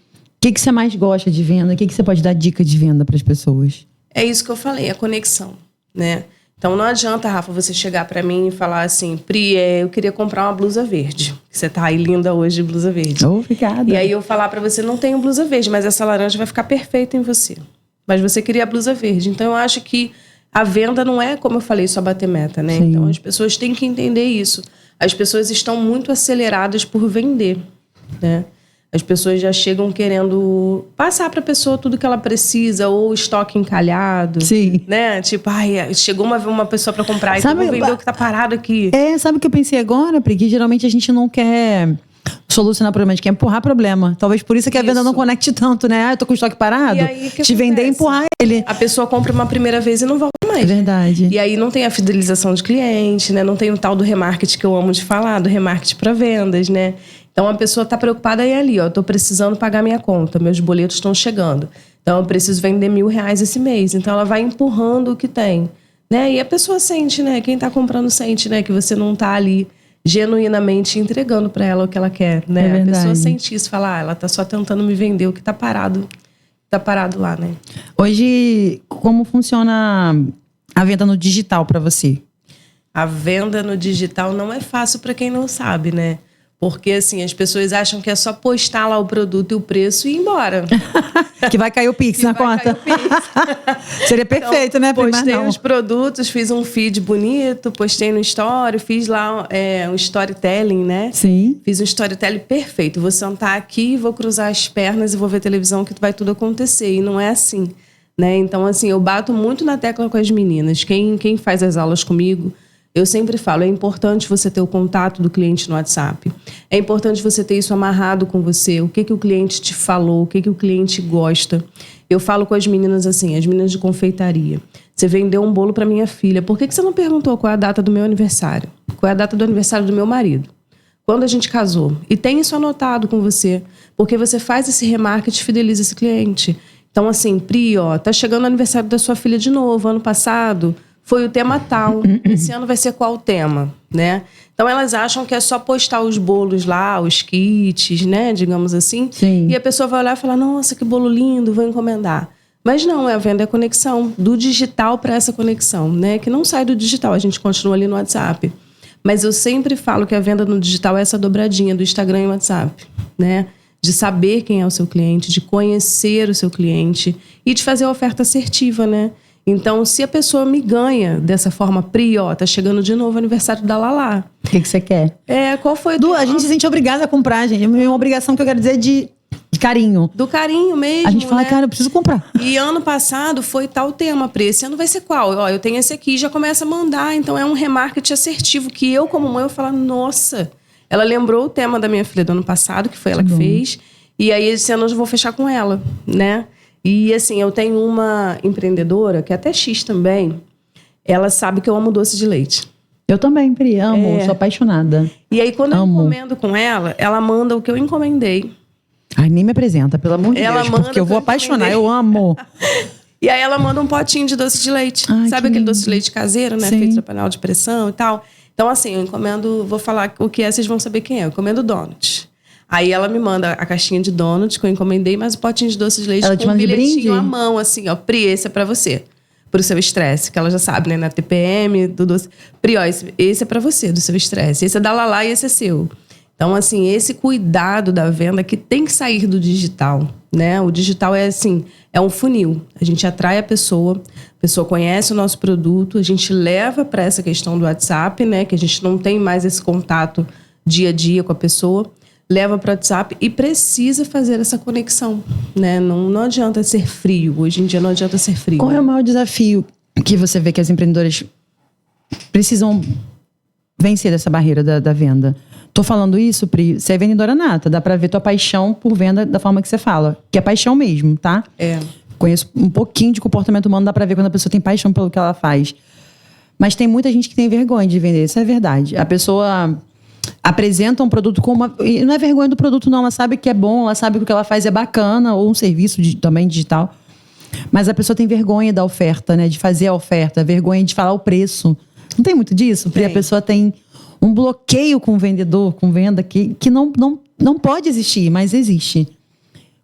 o que você mais gosta de venda? O que você pode dar dica de venda para as pessoas? É isso que eu falei, a conexão, né? Então não adianta, Rafa, você chegar para mim e falar assim, Pri, eu queria comprar uma blusa verde. Você tá aí linda hoje de blusa verde. Obrigada. E aí eu falar para você, não tenho blusa verde, mas essa laranja vai ficar perfeita em você. Mas você queria a blusa verde. Então eu acho que a venda não é, como eu falei, só bater meta, né? Sim. Então as pessoas têm que entender isso. As pessoas estão muito aceleradas por vender, né? As pessoas já chegam querendo passar para a pessoa tudo que ela precisa, ou estoque encalhado. Sim. Né? Tipo, chegou uma pessoa para comprar, Sabe, então vou vender o que tá parado aqui. Sabe o que eu pensei agora, Pri? Que geralmente a gente não quer solucionar problema, a gente quer empurrar problema. Talvez por isso que a venda não conecte tanto, né? Eu tô com o estoque parado, E aí, o que te vender e acontece? empurrar ele. A pessoa compra uma primeira vez e não volta mais. É verdade. E aí não tem a fidelização de cliente, né? Não tem o tal do remarketing que eu amo de falar, do remarketing para vendas, né? Então a pessoa está preocupada aí ali, ó, eu tô precisando pagar minha conta, meus boletos estão chegando. Então eu preciso vender R$1.000 esse mês. Então ela vai empurrando o que tem, né? E a pessoa sente, né? Quem está comprando sente, né? Que você não está ali genuinamente entregando para ela o que ela quer, né? É a pessoa verdade. sente isso, fala, ela tá só tentando me vender o que tá parado lá, né? Hoje, como funciona a venda no digital para você? A venda no digital não é fácil para quem não sabe, né? Porque, assim, as pessoas acham que é só postar lá o produto e o preço e ir embora. Que vai cair o Pix na conta. Seria perfeito, né, Pri? Mas Postei não. os produtos, fiz um feed bonito, postei no story, fiz lá um storytelling, né? Sim. Fiz um storytelling perfeito. Vou sentar aqui, vou cruzar as pernas e vou ver televisão que vai tudo acontecer. E não é assim, né? Então, assim, eu bato muito na tecla com as meninas. Quem faz as aulas comigo, eu sempre falo, é importante você ter o contato do cliente no WhatsApp. É importante você ter isso amarrado com você. O que o cliente te falou, o que o cliente gosta. Eu falo com as meninas assim, as meninas de confeitaria. Você vendeu um bolo para minha filha. Por que você não perguntou qual é a data do meu aniversário? Qual é a data do aniversário do meu marido? Quando a gente casou? E tem isso anotado com você. Porque você faz esse remarketing e fideliza esse cliente. Então, assim, Pri, tá chegando o aniversário da sua filha de novo. Ano passado foi o tema tal. Esse ano vai ser qual o tema, né? Então elas acham que é só postar os bolos lá, os kits, né? Digamos assim. Sim. E a pessoa vai olhar e falar, nossa, que bolo lindo, vou encomendar. Mas não, a venda é a conexão, do digital para essa conexão, né? Que não sai do digital, a gente continua ali no WhatsApp. Mas eu sempre falo que a venda no digital é essa dobradinha do Instagram e WhatsApp, né? De saber quem é o seu cliente, de conhecer o seu cliente e de fazer a oferta assertiva, né? Então, se a pessoa me ganha dessa forma, Pri, ó, tá chegando de novo o aniversário da Lalá. O que você quer? Qual foi? A gente se sente obrigada a comprar, gente. É uma obrigação que eu quero dizer de carinho. Do carinho mesmo, A gente fala, né? cara, eu preciso comprar. E ano passado foi tal tema, Pri. Esse ano vai ser qual? Ó, eu tenho esse aqui, já começa a mandar. Então, é um remarketing assertivo que eu, como mãe, eu falo, nossa... Ela lembrou o tema da minha filha do ano passado, que foi ela que fez. E aí, esse ano eu já vou fechar com ela, né? E, assim, eu tenho uma empreendedora, que é até X também. Ela sabe que eu amo doce de leite. Eu também, Pri, amo. Sou apaixonada. E aí, quando eu encomendo com ela, ela manda o que eu encomendei. Ai, nem me apresenta, pelo amor de Deus. Porque eu vou apaixonar, eu amo. E aí, ela manda um potinho de doce de leite. Ai, sabe aquele doce de leite caseiro, né? Sim. Feito na panela de pressão e tal. Então, assim, eu encomendo... Vou falar o que é, vocês vão saber quem é. Eu encomendo donut. Aí ela me manda a caixinha de donut que eu encomendei, mas o potinho de doce de leite ela com um bilhetinho brinde? à mão, assim, ó. Pri, esse é pra você. Pro seu estresse, que ela já sabe, né? Na TPM, do doce. Pri, ó, esse é pra você, do seu estresse. Esse é da Lalá e esse é seu. Então, assim, esse cuidado da venda que tem que sair do digital, né? O digital é, assim, é um funil. A gente atrai a pessoa conhece o nosso produto, a gente leva para essa questão do WhatsApp, né? Que a gente não tem mais esse contato dia a dia com a pessoa. Leva para o WhatsApp e precisa fazer essa conexão, né? Não adianta ser frio. Hoje em dia não adianta ser frio. Qual é o maior desafio que você vê que as empreendedoras precisam vencer dessa barreira da venda? Tô falando isso, Pri, você é vendedora nata. Dá pra ver tua paixão por venda da forma que você fala. Que é paixão mesmo, tá? Conheço um pouquinho de comportamento humano, dá pra ver quando a pessoa tem paixão pelo que ela faz. Mas tem muita gente que tem vergonha de vender, isso é verdade. A pessoa apresenta um produto com uma... E não é vergonha do produto, não. Ela sabe que é bom, ela sabe que o que ela faz é bacana, ou um serviço também digital. Mas a pessoa tem vergonha da oferta, né? De fazer a oferta, vergonha de falar o preço. Não tem muito disso? Pri? A pessoa tem um bloqueio com o vendedor, com venda, que não pode existir, mas existe.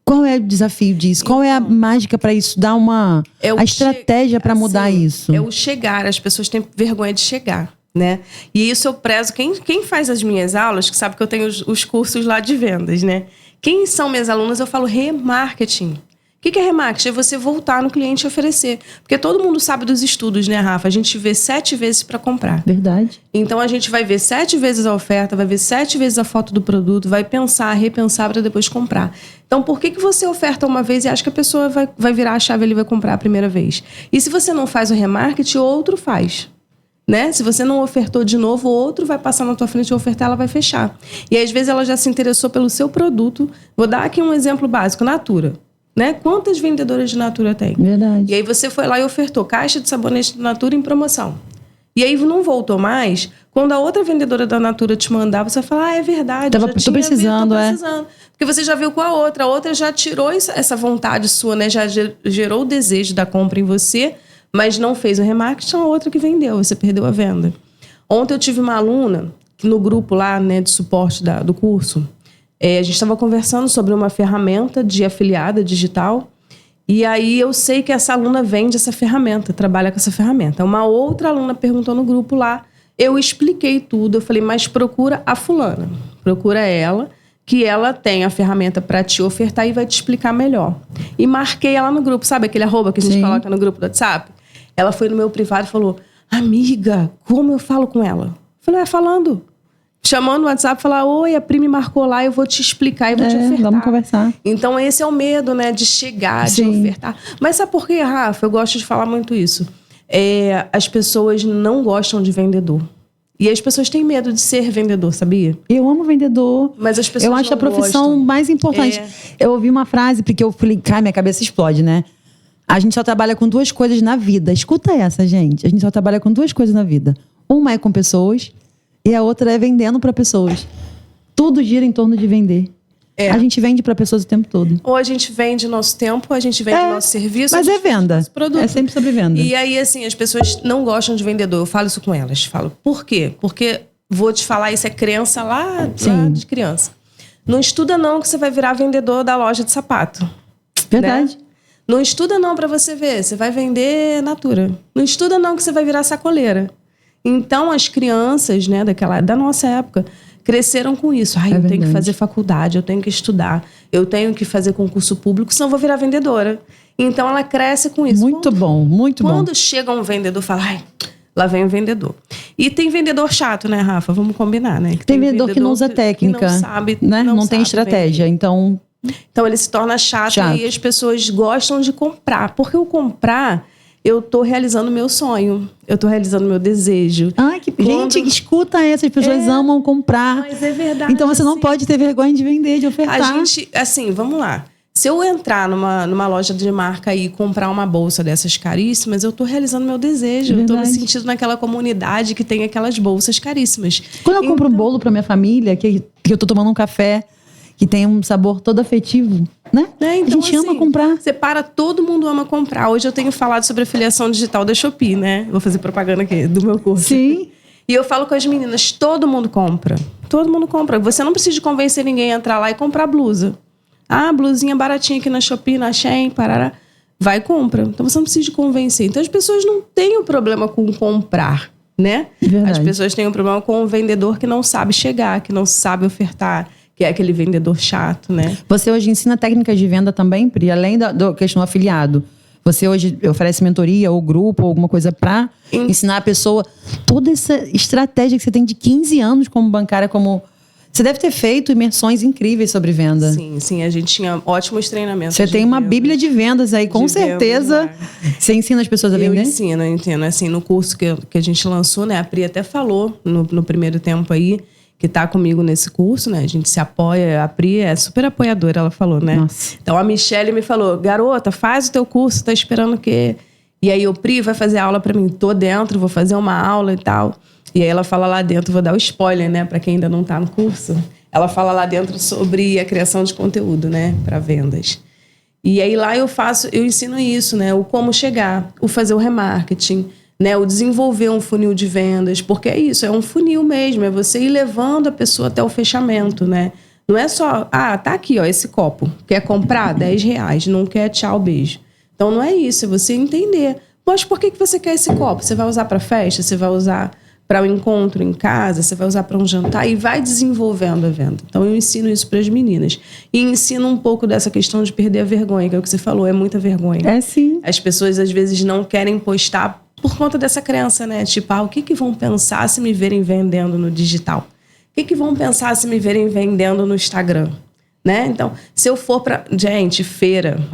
Qual é o desafio disso? Qual é a mágica para isso? Dar a estratégia para mudar isso? É o chegar. As pessoas têm vergonha de chegar, né? E isso eu prezo. Quem faz as minhas aulas, que sabe que eu tenho os cursos lá de vendas, né? Quem são minhas alunas, eu falo remarketing. O que é remarketing? É você voltar no cliente e oferecer. Porque todo mundo sabe dos estudos, né, Rafa? A gente vê 7 vezes para comprar. Verdade. Então, a gente vai ver 7 vezes a oferta, vai ver 7 vezes a foto do produto, vai pensar, repensar para depois comprar. Então, por que você oferta uma vez e acha que a pessoa vai virar a chave e vai comprar a primeira vez? E se você não faz o remarketing, outro faz. Né? Se você não ofertou de novo, outro vai passar na tua frente e ofertar, ela vai fechar. E às vezes ela já se interessou pelo seu produto. Vou dar aqui um exemplo básico, Natura. Né? Quantas vendedoras de Natura tem? Verdade. E aí você foi lá e ofertou caixa de sabonete da Natura em promoção. E aí não voltou mais. Quando a outra vendedora da Natura te mandar, você vai falar, é verdade, Tô precisando. Porque você já viu com a outra já tirou essa vontade sua, né? Já gerou o desejo da compra em você, mas não fez o remarketing, a outra que vendeu, você perdeu a venda. Ontem eu tive uma aluna, que no grupo lá, né, de suporte do curso, a gente estava conversando sobre uma ferramenta de afiliada digital. E aí eu sei que essa aluna vende essa ferramenta, trabalha com essa ferramenta. Uma outra aluna perguntou no grupo lá, eu expliquei tudo, eu falei, mas procura a fulana, procura ela, que ela tem a ferramenta para te ofertar e vai te explicar melhor. E marquei ela no grupo, sabe aquele @ que a gente coloca no grupo do WhatsApp? Ela foi no meu privado e falou, amiga, como eu falo com ela? Eu falei, falando. Chamando no WhatsApp, falar, oi, a Pri me marcou lá, eu vou te explicar e vou te ofertar. Vamos conversar. Então, esse é o medo, né? De chegar, de ofertar. Mas sabe por quê, Rafa? Eu gosto de falar muito isso. As pessoas não gostam de vendedor. E as pessoas têm medo de ser vendedor, sabia? Eu amo vendedor. Mas as pessoas eu acho não a profissão gostam. mais importante. Eu ouvi uma frase, porque eu falei, cara, minha cabeça explode, né? A gente só trabalha com 2 coisas na vida. Escuta essa, gente. A gente só trabalha com 2 coisas na vida. Uma é com pessoas... E a outra é vendendo para pessoas. Tudo gira em torno de vender. A gente vende para pessoas o tempo todo. Ou a gente vende nosso tempo, ou a gente vende nosso serviço. Mas é venda. Produto. É sempre sobre venda. E aí, assim, as pessoas não gostam de vendedor. Eu falo isso com elas. Falo, por quê? Porque, vou te falar, isso é crença lá de criança. Não estuda não que você vai virar vendedor da loja de sapato. Verdade. Né? Não estuda não pra você ver. Você vai vender Natura. Não estuda não que você vai virar sacoleira. Então, as crianças, né, da nossa época, cresceram com isso. Eu tenho que fazer faculdade, eu tenho que estudar, eu tenho que fazer concurso público, senão eu vou virar vendedora. Então, ela cresce com isso. Muito bom. Quando chega um vendedor, fala, lá vem o vendedor. E tem vendedor chato, né, Rafa? Vamos combinar, né? Tem vendedor que não usa técnica. Que não sabe, né? Não tem estratégia, então ele se torna chato. E as pessoas gostam de comprar. Porque o comprar... Eu tô realizando meu sonho. Eu tô realizando meu desejo. Gente, escuta essa. As pessoas amam comprar. Mas é verdade. Então você não pode ter vergonha de vender, de ofertar. A gente, assim, vamos lá. Se eu entrar numa loja de marca e comprar uma bolsa dessas caríssimas, eu tô realizando meu desejo. Eu tô me sentindo naquela comunidade que tem aquelas bolsas caríssimas. Quando eu compro um bolo pra minha família, que eu tô tomando um café que tem um sabor todo afetivo, né? Então, a gente ama comprar. Todo mundo ama comprar. Hoje eu tenho falado sobre a filiação digital da Shopee, né? Vou fazer propaganda aqui do meu curso. Sim. E eu falo com as meninas, todo mundo compra. Todo mundo compra. Você não precisa de convencer ninguém a entrar lá e comprar blusa. Blusinha baratinha aqui na Shopee, na Shein, parará. Vai e compra. Então você não precisa de convencer. Então as pessoas não têm o problema com comprar, né? Verdade. As pessoas têm o problema com o vendedor que não sabe chegar, que não sabe ofertar, que é aquele vendedor chato, né? Você hoje ensina técnicas de venda também, Pri? Além da questão afiliado. Você hoje oferece mentoria ou grupo ou alguma coisa para ensinar a pessoa toda essa estratégia que você tem de 15 anos como bancária, como... Você deve ter feito imersões incríveis sobre venda. Sim. A gente tinha ótimos treinamentos. Você tem uma bíblia de vendas aí, com certeza. Você ensina as pessoas a vender? Eu ensino. Assim, no curso que a gente lançou, né? A Pri até falou no primeiro tempo aí, que tá comigo nesse curso, né? A gente se apoia. A Pri é super apoiadora, ela falou, né? Nossa. Então a Michelle me falou, garota, faz o teu curso, tá esperando o quê? E aí o Pri vai fazer aula pra mim. Tô dentro, vou fazer uma aula e tal. E aí ela fala lá dentro, vou dar o spoiler, né? Pra quem ainda não tá no curso. Ela fala lá dentro sobre a criação de conteúdo, né? Pra vendas. E aí lá eu ensino isso, né? O como chegar, o fazer o remarketing, né, o desenvolver um funil de vendas, porque é isso, é um funil mesmo, é você ir levando a pessoa até o fechamento, né? Não é só, tá aqui, ó, esse copo, quer comprar? R$10, não quer, tchau, beijo. Então não é isso, é você entender. Mas por que você quer esse copo? Você vai usar para festa? Você vai usar para um encontro em casa? Você vai usar para um jantar? E vai desenvolvendo a venda. Então eu ensino isso para as meninas. E ensino um pouco dessa questão de perder a vergonha, que é o que você falou, é muita vergonha. É sim. As pessoas às vezes não querem postar por conta dessa crença, né? Tipo, o que vão pensar se me verem vendendo no digital? O que vão pensar se me verem vendendo no Instagram? Né? Então, se eu for para... Gente,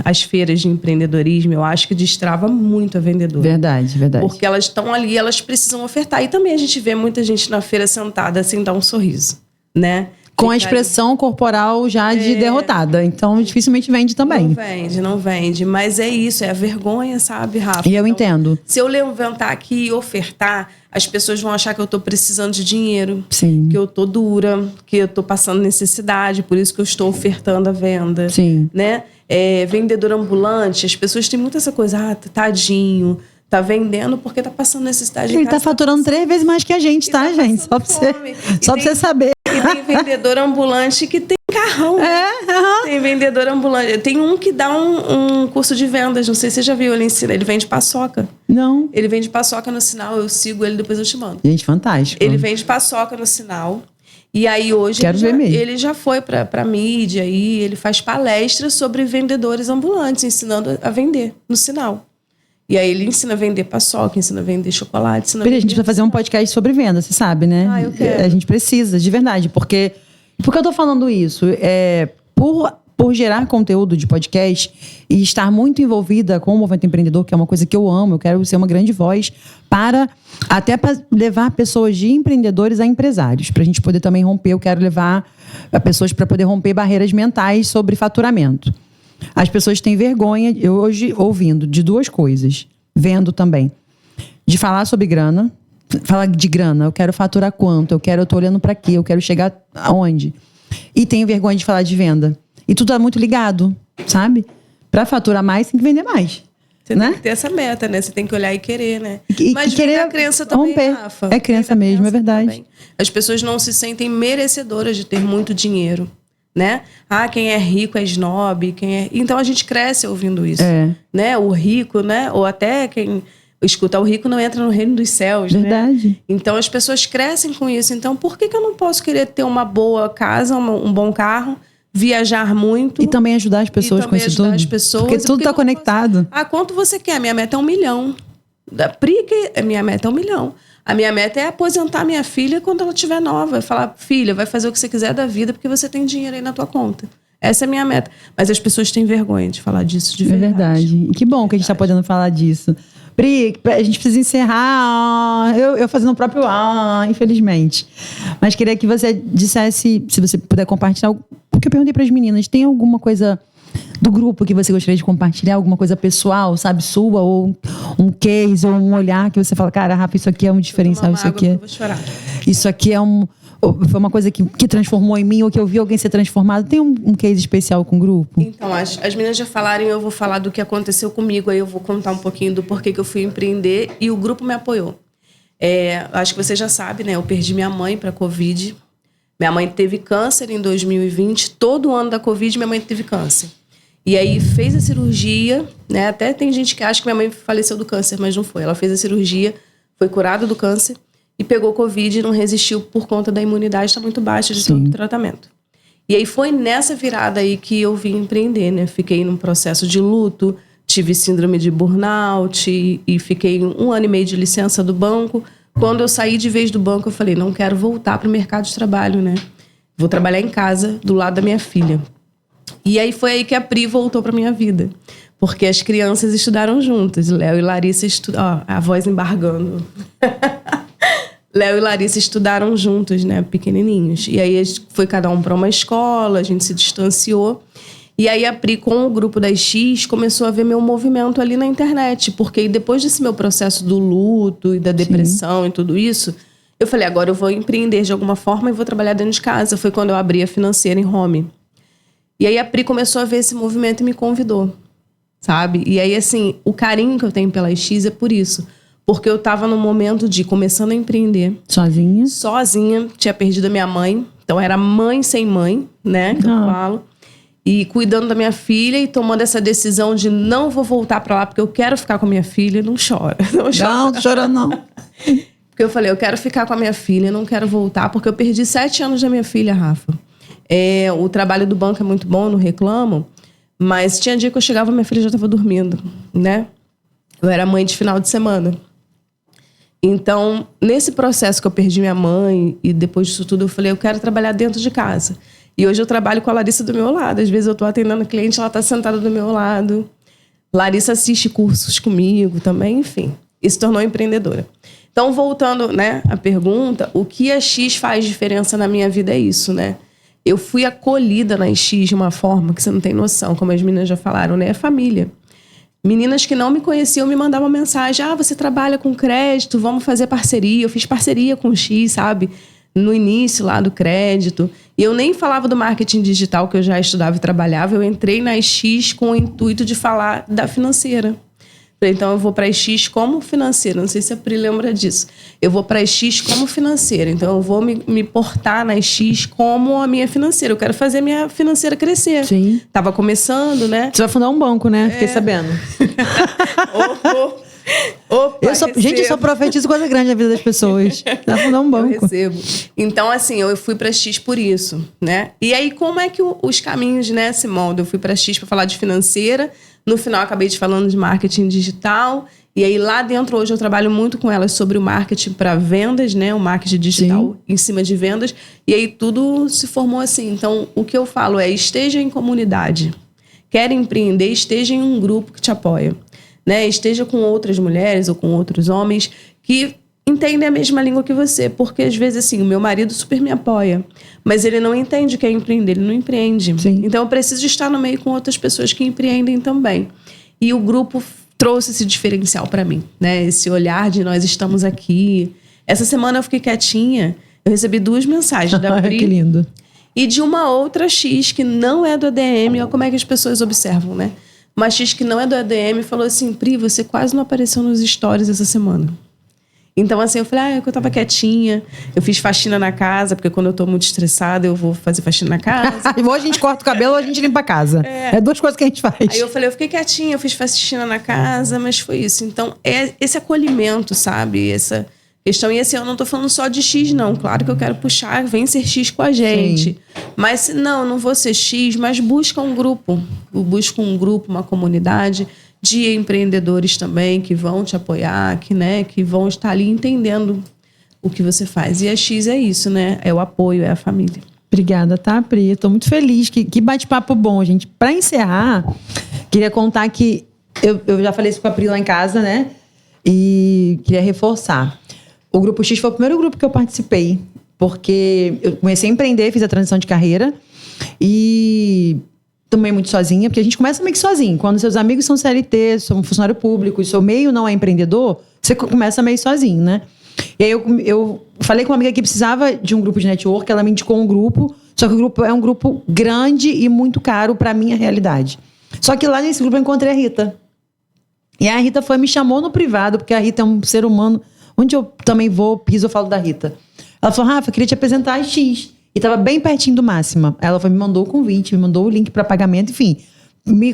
as feiras de empreendedorismo, eu acho que destrava muito a vendedora. Verdade. Porque elas estão ali, elas precisam ofertar. E também a gente vê muita gente na feira sentada sem dar um sorriso, né? Com a expressão corporal já de derrotada. Então, dificilmente vende também. Não vende. Mas é isso, é a vergonha, sabe, Rafa? E eu entendo. Se eu levantar aqui e ofertar, as pessoas vão achar que eu tô precisando de dinheiro. Sim. Que eu tô dura, que eu tô passando necessidade, por isso que eu estou ofertando a venda. Sim. Né? Vendedor ambulante, as pessoas têm muito essa coisa, tadinho, tá vendendo porque tá passando necessidade. Ele tá faturando 3 vezes mais que a gente, tá, gente? Só pra você saber. E tem vendedor ambulante que tem carrão. Tem vendedor ambulante. Tem um que dá um curso de vendas, não sei se você já viu, ele ensina, ele vende paçoca. Não. Ele vende paçoca no sinal, eu sigo ele, depois eu te mando. Gente, fantástico. Ele vende paçoca no sinal. E aí hoje ele já foi pra mídia e ele faz palestras sobre vendedores ambulantes, ensinando a vender no sinal. E aí ele ensina a vender paçoca, ensina a vender chocolate, ensina a gente precisa fazer um podcast sobre venda, você sabe, né? Eu quero. A gente precisa, de verdade. Porque eu tô falando isso? Por gerar conteúdo de podcast e estar muito envolvida com o movimento empreendedor, que é uma coisa que eu amo, eu quero ser uma grande voz para levar pessoas de empreendedores a empresários. Para a gente poder também romper, eu quero levar pessoas para poder romper barreiras mentais sobre faturamento. As pessoas têm vergonha, eu hoje ouvindo, de 2 coisas, vendo também, de falar sobre grana, falar de grana, eu quero faturar quanto, eu tô olhando para quê, eu quero chegar aonde. e tenho vergonha de falar de venda. E tudo é muito ligado, sabe? Pra faturar mais, tem que vender mais. Você né? tem que ter essa meta, né? Você tem que olhar e querer, né? Mas querer a crença também, romper. Rafa. É crença mesmo, é verdade. Também. As pessoas não se sentem merecedoras de ter muito dinheiro, né? Quem é rico é snob, Então a gente cresce ouvindo isso, né? O rico, né? Ou até quem escuta o rico não entra no reino dos céus, verdade. Né? Então as pessoas crescem com isso. Então por que eu não posso querer ter uma boa casa, um bom carro, viajar muito? E também ajudar as pessoas com isso tudo. As pessoas, porque tudo tá conectado. Quanto você quer? Minha meta é 1 milhão. Da Pri, minha meta é 1 milhão. A minha meta é aposentar minha filha quando ela estiver nova. Falar, filha, vai fazer o que você quiser da vida porque você tem dinheiro aí na tua conta. Essa é a minha meta. Mas as pessoas têm vergonha de falar disso de verdade. É verdade. E que bom que a gente tá podendo falar disso. Pri, a gente precisa encerrar. Eu fazendo o próprio infelizmente. Mas queria que você dissesse, se você puder compartilhar, porque eu perguntei para as meninas, tem alguma coisa do grupo que você gostaria de compartilhar, alguma coisa pessoal, sabe, sua, ou um case, ou um olhar que você fala, cara, Rafa, isso aqui é um diferencial, isso aqui eu vou chorar. Isso aqui foi uma coisa que transformou em mim, ou que eu vi alguém ser transformado. Tem um case especial com o grupo? Então, as meninas já falaram, eu vou falar do que aconteceu comigo, aí eu vou contar um pouquinho do porquê que eu fui empreender, e o grupo me apoiou. Acho que você já sabe, né, eu perdi minha mãe para Covid. Minha mãe teve câncer em 2020, todo ano da Covid minha mãe teve câncer. E aí fez a cirurgia, né? Até tem gente que acha que minha mãe faleceu do câncer, mas não foi. Ela fez a cirurgia, foi curada do câncer e pegou Covid e não resistiu por conta da imunidade, está muito baixa de todo o tratamento. E aí foi nessa virada aí que eu vim empreender, né? Fiquei num processo de luto, tive síndrome de burnout e fiquei 1 ano e meio de licença do banco. Quando eu saí de vez do banco, eu falei, não quero voltar para o mercado de trabalho, né? Vou trabalhar em casa, do lado da minha filha. E aí foi aí que a Pri voltou para minha vida. Porque as crianças estudaram juntas. Léo e Larissa estudaram... Ó, a voz embargando. Léo e Larissa estudaram juntos, né? Pequenininhos. E aí foi cada um para uma escola, a gente se distanciou. E aí a Pri, com o grupo das X, começou a ver meu movimento ali na internet. Porque depois desse meu processo do luto e da depressão e tudo isso, eu falei, agora eu vou empreender de alguma forma e vou trabalhar dentro de casa. Foi quando eu abri a Financeira em Home. E aí a Pri começou a ver esse movimento e me convidou, sabe? E aí, assim, o carinho que eu tenho pela X é por isso. Porque eu tava num momento de começando a empreender. Sozinha? Sozinha. Tinha perdido a minha mãe. Então era mãe sem mãe, né? Que eu falo. E cuidando da minha filha e tomando essa decisão de não vou voltar pra lá porque eu quero ficar com a minha filha. Não chora. Não chora não. Porque eu falei, eu quero ficar com a minha filha, não quero voltar. Porque eu perdi 7 anos da minha filha, Rafa. O trabalho do banco é muito bom, eu não reclamo. Mas tinha dia que eu chegava, minha filha já estava dormindo, né? Eu era mãe de final de semana. Então, nesse processo que eu perdi minha mãe e depois disso tudo, eu falei, eu quero trabalhar dentro de casa. E hoje eu trabalho com a Larissa do meu lado. Às vezes eu tô atendendo cliente, ela tá sentada do meu lado. Larissa assiste cursos comigo também, enfim. E se tornou empreendedora. Então, voltando, né, à pergunta, o que a X faz diferença na minha vida é isso, né? Eu fui acolhida na X de uma forma que você não tem noção, como as meninas já falaram, né? É família. Meninas que não me conheciam me mandavam mensagem. Você trabalha com crédito, vamos fazer parceria. Eu fiz parceria com o X, sabe? No início lá do crédito. E eu nem falava do marketing digital, que eu já estudava e trabalhava. Eu entrei na X com o intuito de falar da financeira. Então, eu vou para a X como financeira. Não sei se a Pri lembra disso. Eu vou para a X como financeira. Então, eu vou me portar na X como a minha financeira. Eu quero fazer a minha financeira crescer. Sim. Tava começando, né? Você vai fundar um banco, né? Fiquei sabendo. Opa, gente, eu só profetizo coisa grande na vida das pessoas. Vai fundar um banco. Eu recebo. Então, assim, eu fui para X por isso, né? E aí, como é que os caminhos, né, se moldam? Eu fui para X para falar de financeira. No final, acabei de falando de marketing digital. E aí, lá dentro, hoje, eu trabalho muito com elas sobre o marketing para vendas, né? O marketing digital em cima de vendas. E aí, tudo se formou assim. Então, o que eu falo é, esteja em comunidade. Quer empreender, esteja em um grupo que te apoia. Né? Esteja com outras mulheres ou com outros homens que entendem a mesma língua que você. Porque, às vezes, assim, o meu marido super me apoia. Mas ele não entende o que é empreender, ele não empreende. Sim. Então, eu preciso estar no meio com outras pessoas que empreendem também. E o grupo trouxe esse diferencial para mim, né? Esse olhar de nós estamos aqui. Essa semana eu fiquei quietinha, eu recebi 2 mensagens da Pri. Que lindo. e de uma outra X que não é do ADM. Olha como é que as pessoas observam, né? Uma X que não é do ADM falou assim: Pri, você quase não apareceu nos stories essa semana. Então, assim, eu falei, eu tava quietinha, eu fiz faxina na casa, porque quando eu tô muito estressada, eu vou fazer faxina na casa. Ou a gente corta o cabelo ou a gente limpa a casa. É 2 coisas que a gente faz. Aí eu falei, eu fiquei quietinha, eu fiz faxina na casa, mas foi isso. Então, é esse acolhimento, sabe? Essa questão. E assim, eu não tô falando só de X, não. Claro que eu quero puxar, vem ser X com a gente. Sim. Mas, não vou ser X, mas busca um grupo. Busca um grupo, uma comunidade de empreendedores também que vão te apoiar, que vão estar ali entendendo o que você faz. E a X é isso, né? É o apoio, é a família. Obrigada, tá, Pri? Tô muito feliz. Que bate-papo bom, gente. Pra encerrar, queria contar que eu já falei isso com a Pri lá em casa, né? E queria reforçar. O Grupo X foi o primeiro grupo que eu participei, porque eu comecei a empreender, fiz a transição de carreira e também muito sozinha, porque a gente começa meio que sozinho. Quando seus amigos são CLT, são funcionário público e seu meio não é empreendedor, você começa meio sozinho, né? E aí eu falei com uma amiga que precisava de um grupo de network, ela me indicou um grupo, só que o grupo é um grupo grande e muito caro pra minha realidade. Só que lá nesse grupo eu encontrei a Rita. E a Rita me chamou no privado, porque a Rita é um ser humano. Onde eu também vou, piso, eu falo da Rita. Ela falou, Rafa, eu queria te apresentar a X. E tava bem pertinho do Máxima. Ela me mandou o convite, me mandou o link para pagamento, enfim.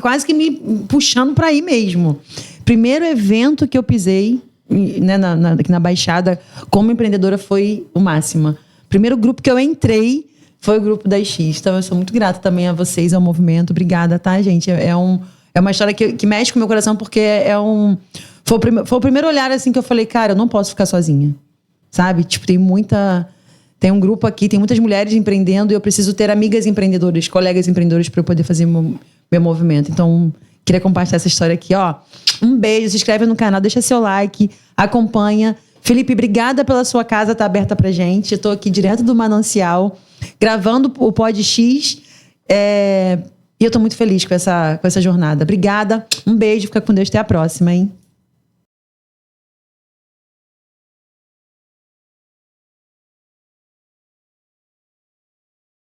Quase que me puxando para ir mesmo. Primeiro evento que eu pisei, né, aqui na Baixada, como empreendedora, foi o Máxima. Primeiro grupo que eu entrei foi o grupo da X. Então eu sou muito grata também a vocês, ao movimento. Obrigada, tá, gente? É uma história que mexe com o meu coração, porque foi o primeiro olhar assim que eu falei, cara, eu não posso ficar sozinha. Sabe? Tipo, tem um grupo aqui, tem muitas mulheres empreendendo e eu preciso ter amigas empreendedoras, colegas empreendedores para eu poder fazer meu movimento. Então, queria compartilhar essa história aqui, ó. Um beijo, se inscreve no canal, deixa seu like, acompanha. Felipe, obrigada pela sua casa, tá aberta pra gente. Eu tô aqui direto do Manancial, gravando o Pod X. E eu tô muito feliz com essa jornada. Obrigada, um beijo, fica com Deus, até a próxima, hein?